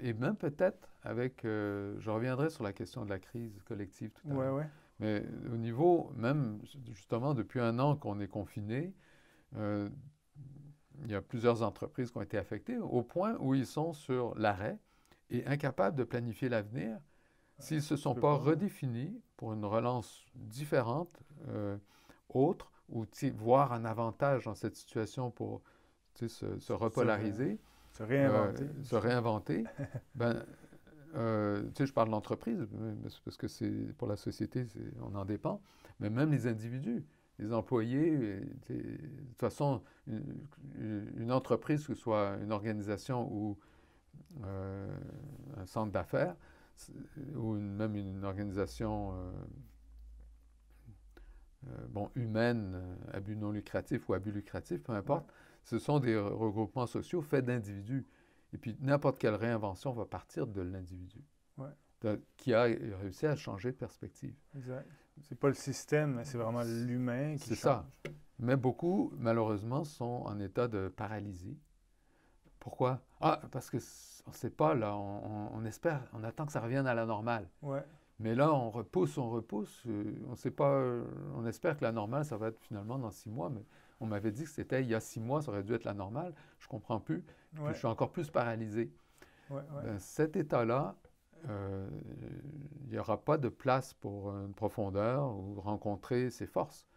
Et même peut-être avec, je reviendrai sur la question de la crise collective tout à l'heure. Mais au niveau, même justement, depuis 1 an qu'on est confiné, il y a plusieurs entreprises qui ont été affectées au point où ils sont sur l'arrêt et incapables de planifier l'avenir s'ils ne se sont pas redéfinis pour une relance différente, autre, ou voir un avantage dans cette situation pour se repolariser, se réinventer, ben, je parle de l'entreprise, parce que c'est pour la société, on en dépend, mais même les individus, les employés, de toute façon, une entreprise, que ce soit une organisation ou un centre d'affaires, ou même une organisation humaine, à but non lucratif ou à but lucratif, peu importe, ce sont des regroupements sociaux faits d'individus. Et puis, n'importe quelle réinvention va partir de l'individu, qui a réussi à changer de perspective. Exact. C'est pas le système, c'est vraiment l'humain qui change. C'est ça. Mais beaucoup, malheureusement, sont en état de paralysie. Pourquoi? Ah, parce que on ne sait pas, là, on espère, on attend que ça revienne à la normale. Mais là, on repousse, on ne sait pas, on espère que la normale, ça va être finalement dans 6 mois, mais on m'avait dit que c'était il y a 6 mois, ça aurait dû être la normale, je ne comprends plus, puis je suis encore plus paralysé. Ben, cet état-là, il n'y aura pas de place pour une profondeur ou rencontrer ses forces.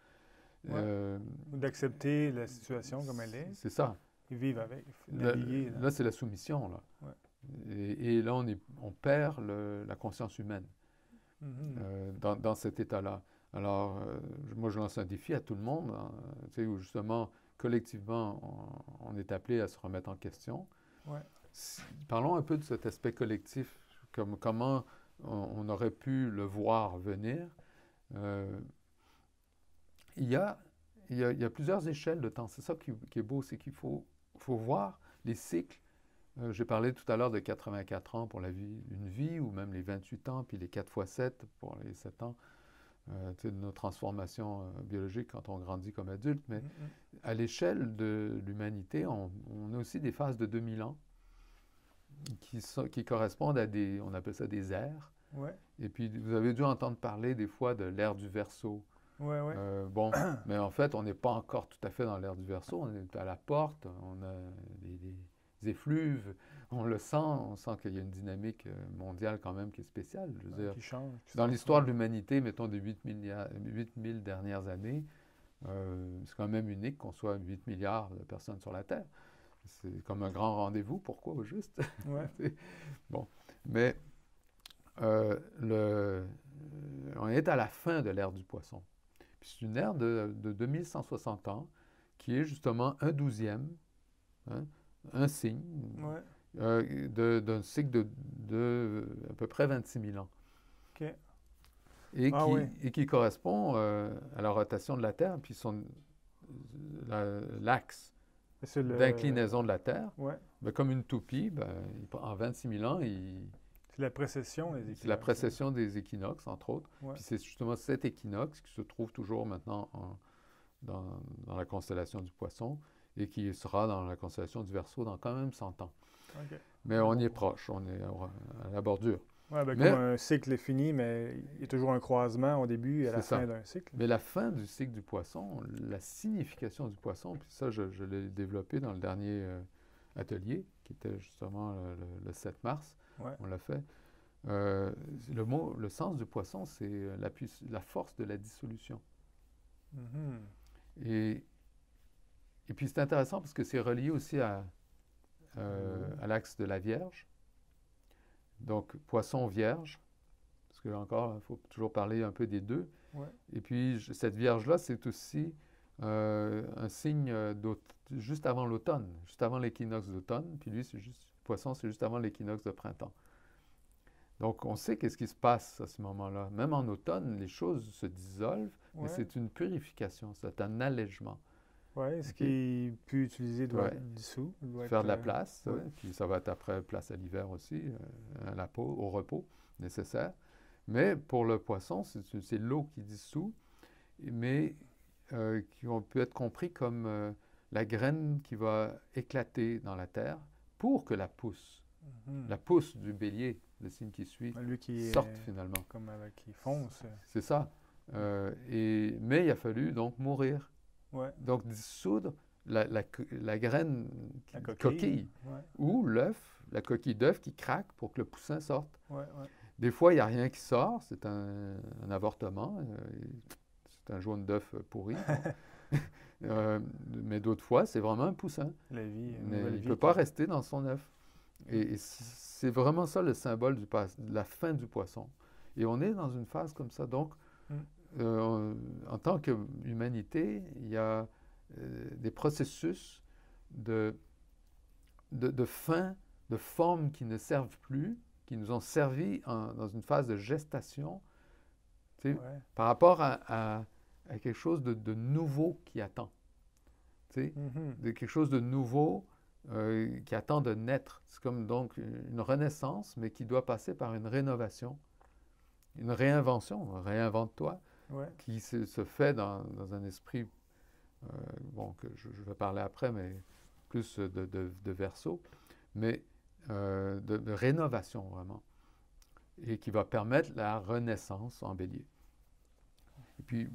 Ou d'accepter la situation comme elle est. C'est ça. Et vivre avec, naviguer. Là, c'est la soumission. Là. Et là, on perd la conscience humaine dans cet état-là. Alors, moi, je lance un défi à tout le monde, où justement, collectivement, on est appelé à se remettre en question. Parlons un peu de cet aspect collectif, comment on aurait pu le voir venir. Il y a plusieurs échelles de temps. C'est ça qui est beau, c'est qu'il faut voir les cycles. J'ai parlé tout à l'heure de 84 ans pour une vie, ou même les 28 ans, puis les 4 x 7 pour les 7 ans de nos transformations biologiques quand on grandit comme adulte. Mais à l'échelle de l'humanité, on a aussi des phases de 2000 ans qui correspondent à on appelle ça des ères. Et puis, vous avez dû entendre parler des fois de l'ère du Verseau. Mais en fait, on n'est pas encore tout à fait dans l'ère du Verseau. On est à la porte, on a des effluves, on le sent, on sent qu'il y a une dynamique mondiale quand même qui est spéciale. Je veux dire, qui change. Dans l'histoire de l'humanité, mettons des 8000 dernières années, c'est quand même unique qu'on soit 8 milliards de personnes sur la Terre. C'est comme un grand rendez-vous. Pourquoi, au juste? Bon. Mais on est à la fin de l'ère du Poisson. Puis c'est une ère de 2160 ans qui est justement un 12e, un signe d'un cycle de à peu près 26 000 ans. Et qui correspond à la rotation de la Terre, puis l'axe d'inclinaison de la Terre. Ben, comme une toupie, en 26 000 ans, c'est la précession des équinoxes. C'est la précession des équinoxes, entre autres. Puis c'est justement cet équinoxe qui se trouve toujours maintenant dans la constellation du Poisson et qui sera dans la constellation du Verseau dans quand même 100 ans. Mais on y est proche, on est à la bordure. Comme un cycle est fini, mais il y a toujours un croisement au début et à la fin d'un cycle. Mais la fin du cycle du Poisson, la signification du Poisson, puis ça, je l'ai développé dans le dernier atelier, qui était justement le 7 mars. On l'a fait. Le sens du Poisson, c'est la force de la dissolution. Et puis c'est intéressant parce que c'est relié aussi à l'axe de la Vierge. Donc, Poisson Vierge, parce que là encore, il faut toujours parler un peu des deux. Et puis cette Vierge-là, c'est aussi un signe juste avant l'automne, juste avant l'équinoxe d'automne. Puis lui, Poisson, c'est juste avant l'équinoxe de printemps. Donc, on sait qu'est-ce qui se passe à ce moment-là. Même en automne, les choses se dissolvent, mais c'est une purification, c'est un allègement. Ce qui peut utiliser doit être dissous. Faire de la place, puis ça va être après place à l'hiver aussi, au repos nécessaire. Mais pour le Poisson, c'est l'eau qui dissout, mais qui peut être compris comme la graine qui va éclater dans la terre pour que la pousse du Bélier, le signe qui suit, sorte finalement. Comme qui fonce. C'est ça. Mais il a fallu donc mourir. Donc dissoudre la graine, la coquille ou l'œuf, la coquille d'œuf qui craque pour que le poussin sorte. Des fois, il n'y a rien qui sort, c'est un avortement, c'est un jaune d'œuf pourri. Mais d'autres fois, c'est vraiment un poussin. La vie, une Mais nouvelle il ne vie peut pas rester dans son œuf. Et c'est vraiment ça le symbole de la fin du poisson. Et on est dans une phase comme ça. Donc, Mm. en tant qu'humanité, il y a des processus de, de fin, de formes qui ne servent plus, qui nous ont servi dans une phase de gestation, tu sais, Ouais. par rapport à quelque chose de nouveau qui attend. Tu sais, Mhm. de quelque chose de nouveau qui attend de naître. C'est comme donc une renaissance, mais qui doit passer par une rénovation, une réinvention, réinvente-toi, Ouais. qui se fait dans un esprit, bon, que je vais parler après, mais plus de verso, mais de rénovation vraiment, et qui va permettre la renaissance en bélier. Et puis,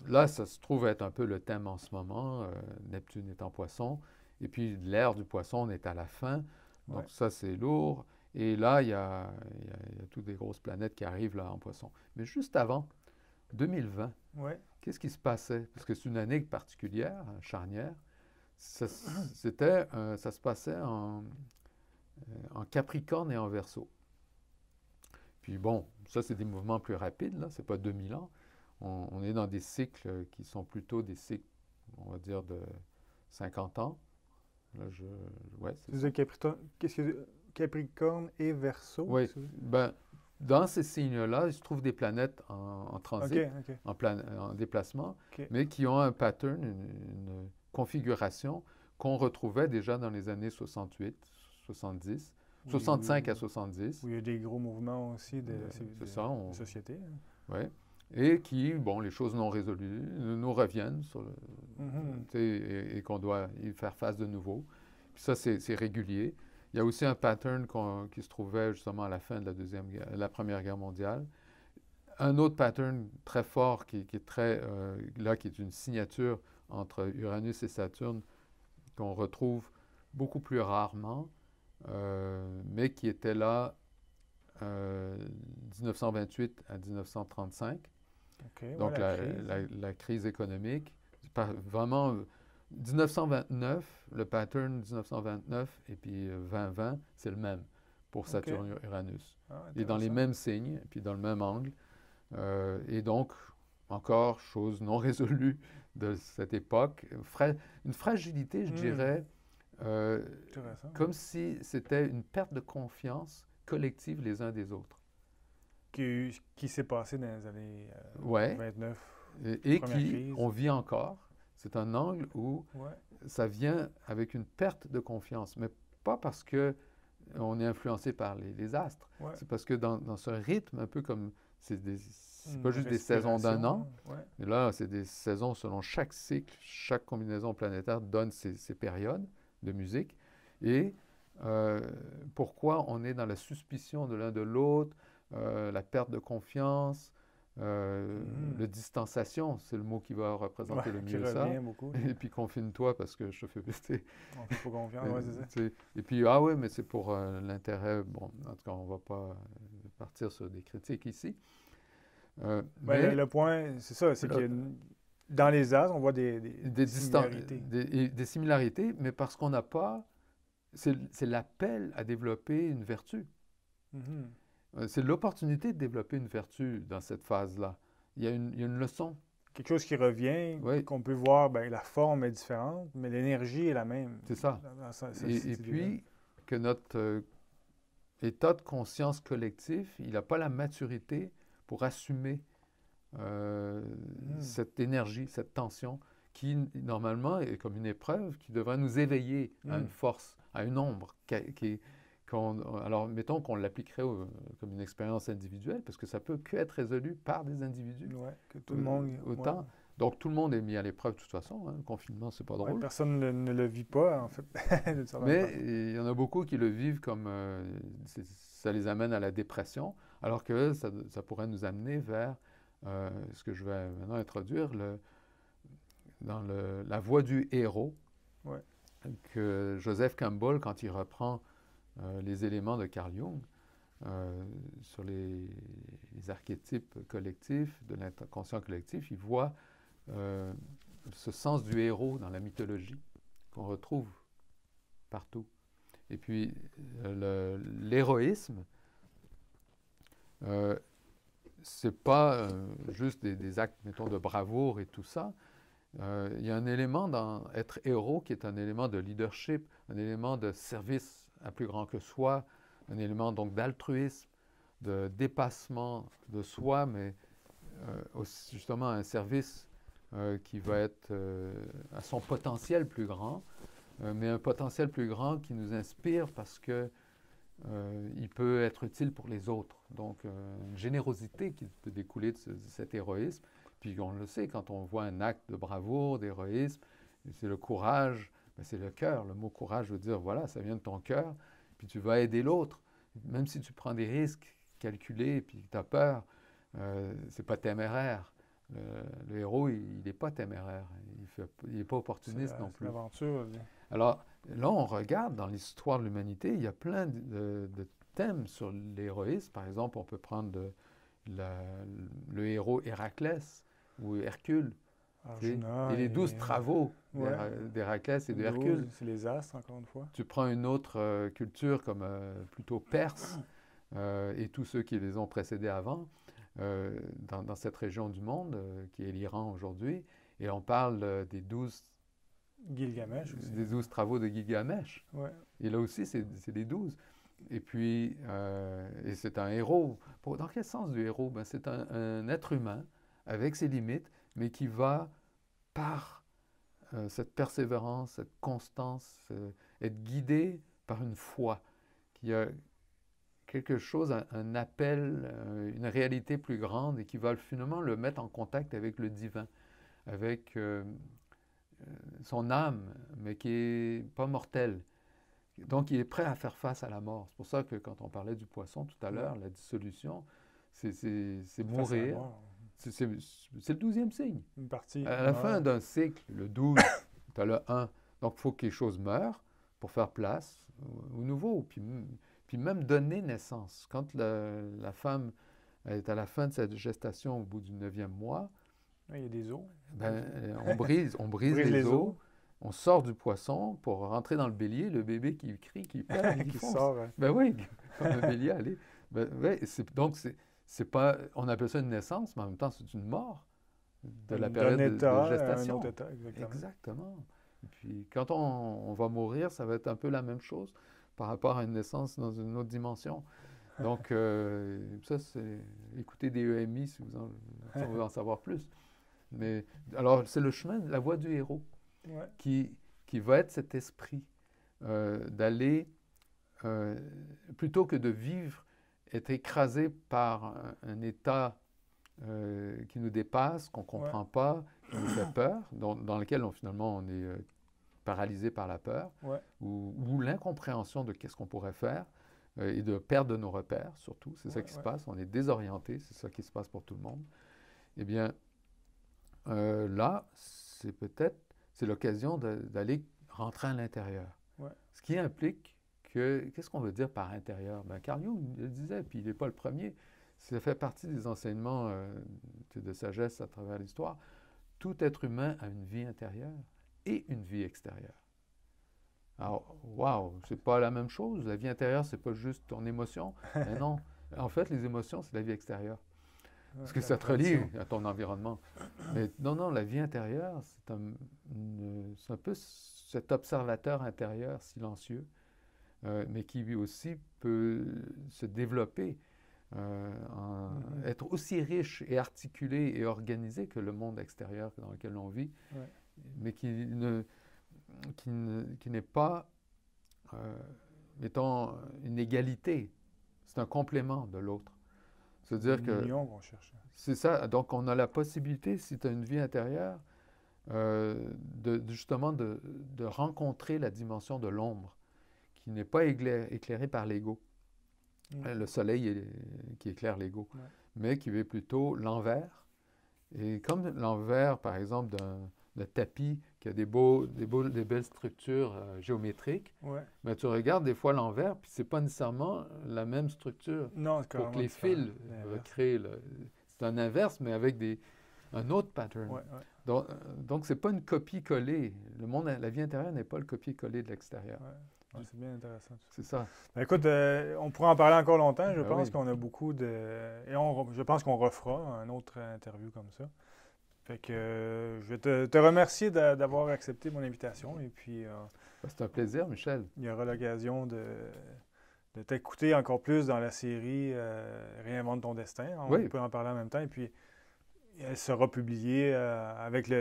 là, ça se trouve être un peu le thème en ce moment. Neptune est en poisson. Et puis, l'ère du poisson, on est à la fin. Donc, Ouais. ça, c'est lourd. Et là, il y a toutes des grosses planètes qui arrivent là en poisson. Mais juste avant, 2020, Ouais. qu'est-ce qui se passait? Parce que c'est une année particulière, charnière. Ça se passait en Capricorne et en Verseau. Puis bon, ça, c'est des mouvements plus rapides, là. C'est pas 2000 ans. On est dans des cycles qui sont plutôt des cycles, on va dire, de 50 ans. Là, ouais, c'est ça. Qu'est-ce que Capricorne et Verseau? Oui, ben, dans ces signes-là, il se trouve des planètes en OK, transit, OK. en déplacement, OK. mais qui ont un pattern, une configuration qu'on retrouvait déjà dans les années 68, 70, Oui, 65 à 70. où il y a des gros mouvements aussi C'est ça, de société. Hein. ouais. Et qui, bon, les choses non résolues, nous reviennent sur Mhm. tu sais, et qu'on doit y faire face de nouveau. Puis ça, c'est régulier. Il y a aussi un pattern qui se trouvait justement à la fin de la Première Guerre mondiale. Un autre pattern très fort qui est très, là, qui est une signature entre Uranus et Saturne, qu'on retrouve beaucoup plus rarement, mais qui était là 1928 à 1935. OK, Donc la crise. la crise économique. Vraiment, 1929, le pattern 1929 et puis 2020, c'est le même pour OK. Saturne-Uranus. Ah, Il est dans les intéressant. mêmes signes, puis dans le même angle. Et donc, encore, chose non résolue de cette époque, une fragilité, je dirais, Intéressant. comme si c'était une perte de confiance collective les uns des autres. Qui s'est passé dans les années Ouais, 29, et première qui, crise. on vit encore. C'est un angle où Ouais. ça vient avec une perte de confiance, mais pas parce que on est influencé par les astres. Ouais. C'est parce que dans ce rythme, un peu comme c'est pas Une juste des saisons d'un an, respiration. Ouais. mais là, c'est des saisons selon chaque cycle, chaque combinaison planétaire donne ses périodes de musique. Et pourquoi on est dans la suspicion de l'un de l'autre, la perte de confiance, le distanciation, c'est le mot qui va représenter Ouais, le qui mieux ça. revient beaucoup. Et puis confine-toi parce que je te fais péter. On fait pas confiance, ouais, c'est ça. Et puis, ah oui, mais c'est pour l'intérêt. Bon, en tout cas, on ne va pas partir sur des critiques ici. Ben, Mais le point, c'est ça, c'est que dans les astres, on voit des similarités. des similarités, mais parce qu'on n'a pas. C'est l'appel à développer une vertu. Mhm. C'est l'opportunité de développer une vertu dans cette phase-là. Il y a une leçon. Quelque chose qui revient, Oui. qu'on peut voir, ben, la forme est différente, mais l'énergie est la même. C'est ça. Et puis, que notre état de conscience collectif, il n'a pas la maturité pour assumer cette énergie, cette tension, qui normalement est comme une épreuve qui devrait nous éveiller à une force, à une ombre. Alors, mettons qu'on l'appliquerait comme une expérience individuelle, parce que ça peut que être résolu par des individus. Ouais, que tout le monde. Autant. Ouais. Donc, tout le monde est mis à l'épreuve de toute façon. Hein. Le confinement, c'est pas drôle. Ouais, personne ne le vit pas, en fait. Mais il y en a beaucoup qui le vivent comme ça les amène à la dépression, alors que ça pourrait nous amener vers ce que je vais maintenant introduire, dans la voie du héros, ouais. que Joseph Campbell, quand il reprend les éléments de Carl Jung sur les archétypes collectifs, de l'inconscient collectif, il voit ce sens du héros dans la mythologie qu'on retrouve partout. Et puis, l'héroïsme, c'est pas juste des actes, mettons, de bravoure et tout ça. Il y a un élément dans être héros qui est un élément de leadership, un élément de service à plus grand que soi, un élément donc d'altruisme, de dépassement de soi, mais aussi, justement un service qui va être à son potentiel plus grand, mais un potentiel plus grand qui nous inspire parce que il peut être utile pour les autres. Donc, une générosité qui peut découler de cet héroïsme. Puis, on le sait, quand on voit un acte de bravoure, d'héroïsme, c'est le courage, ben c'est le cœur. Le mot courage veut dire, voilà, ça vient de ton cœur, puis tu vas aider l'autre. Même si tu prends des risques calculés, puis tu as peur, c'est pas téméraire. Le héros, il n'est pas téméraire. Il n'est pas opportuniste non plus. C'est l'aventure. Alors, là, on regarde dans l'histoire de l'humanité, il y a plein de thèmes sur l'héroïsme. Par exemple, on peut prendre le héros Héraclès ou Hercule. Arjuna et les 12 travaux d'Héraclès et de Hercule. C'est les astres, encore une fois. Tu prends une autre culture comme plutôt perse et tous ceux qui les ont précédés avant, dans cette région du monde, qui est l'Iran aujourd'hui, et on parle des 12 Gilgamesh aussi. Des 12 travaux de Gilgamesh. Ouais. Et là aussi, c'est les 12. Et puis, et c'est un héros. Dans quel sens du héros? Ben, c'est un être humain avec ses limites, mais qui va, par cette persévérance, cette constance, être guidé par une foi, qui a quelque chose, un appel, une réalité plus grande et qui va finalement le mettre en contact avec le divin, avec son âme, mais qui n'est pas mortelle. Donc, il est prêt à faire face à la mort. C'est pour ça que quand on parlait du poisson tout à l'heure, la dissolution, c'est mourir. C'est le 12e signe. Une partie. À la fin d'un cycle, le 12, tu as le 1. Donc, il faut que quelque chose meure pour faire place au nouveau. Puis même donner naissance. Quand la femme est à la fin de cette gestation au bout du 9e mois, il y a des os. Ben, on brise les os. On sort du poisson pour rentrer dans le bélier, le bébé qui crie, qui pleure, qui fonce. Sort. Ouais. Ben oui, comme le bélier, allez. Ben, ouais, donc, c'est pas, on appelle ça une naissance, mais en même temps, c'est une mort de la période de gestation. Un autre état, exactement. Exactement. Et puis, quand on va mourir, ça va être un peu la même chose par rapport à une naissance dans une autre dimension. Donc, ça, c'est écouter des EMI si on veut en savoir plus. Mais alors, c'est le chemin, la voie du héros, qui va être cet esprit d'aller, plutôt que de vivre, être écrasé par un état qui nous dépasse, qu'on ne comprend pas, qui nous fait peur, dans lequel finalement on est paralysé par la peur, ou l'incompréhension de qu'est-ce qu'on pourrait faire, et de perdre nos repères, surtout. C'est ça qui se passe. On est désorienté, c'est ça qui se passe pour tout le monde. Eh bien, là, c'est l'occasion d'aller rentrer à l'intérieur. Ce qui implique qu'est-ce qu'on veut dire par intérieur? Ben, Carl Jung le disait, puis il n'est pas le premier. Ça fait partie des enseignements de sagesse à travers l'histoire. Tout être humain a une vie intérieure et une vie extérieure. Alors, waouh, c'est pas la même chose. La vie intérieure, c'est pas juste ton émotion. Mais non. En fait, les émotions, c'est la vie extérieure. Parce que ça te relie à ton environnement. Mais non, la vie intérieure, c'est un peu cet observateur intérieur silencieux, mais qui lui aussi peut se développer, être aussi riche et articulé et organisé que le monde extérieur dans lequel on vit, mais qui n'est pas, mettons, une égalité. C'est un complément de l'autre. C'est-à-dire que c'est ça. Donc, on a la possibilité, si tu as une vie intérieure, justement de rencontrer la dimension de l'ombre, qui n'est pas éclairée par l'ego. Le soleil qui éclaire l'ego, mais qui est plutôt l'envers. Et comme l'envers, par exemple, d'un tapis qui a des belles structures géométriques, mais tu regardes des fois l'envers, puis c'est pas nécessairement la même structure. Non, pour que les fils créent. C'est un inverse, mais avec un autre pattern. Ouais, ouais. Donc c'est pas une copie-collée. Le monde, la vie intérieure n'est pas le copier-coller de l'extérieur. Ouais. Ouais, c'est bien intéressant. C'est ça. Ben, écoute, on pourrait en parler encore longtemps. Je Ben pense oui. qu'on a beaucoup de... Et je pense qu'on refera une autre interview comme ça. Fait que je vais te remercier d'avoir accepté mon invitation. Et puis, C'est un plaisir, Michel. il y aura l'occasion de t'écouter encore plus dans la série Réinvente ton destin. On peut en parler en même temps. Et puis, elle sera publiée avec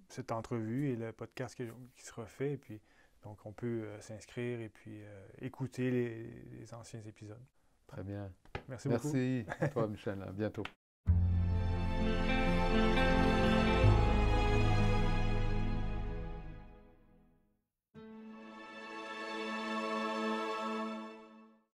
cette entrevue et le podcast qui sera fait. Et puis, donc, on peut s'inscrire et puis écouter les anciens épisodes. Très bien. Merci beaucoup. Merci à toi, Michel. À bientôt.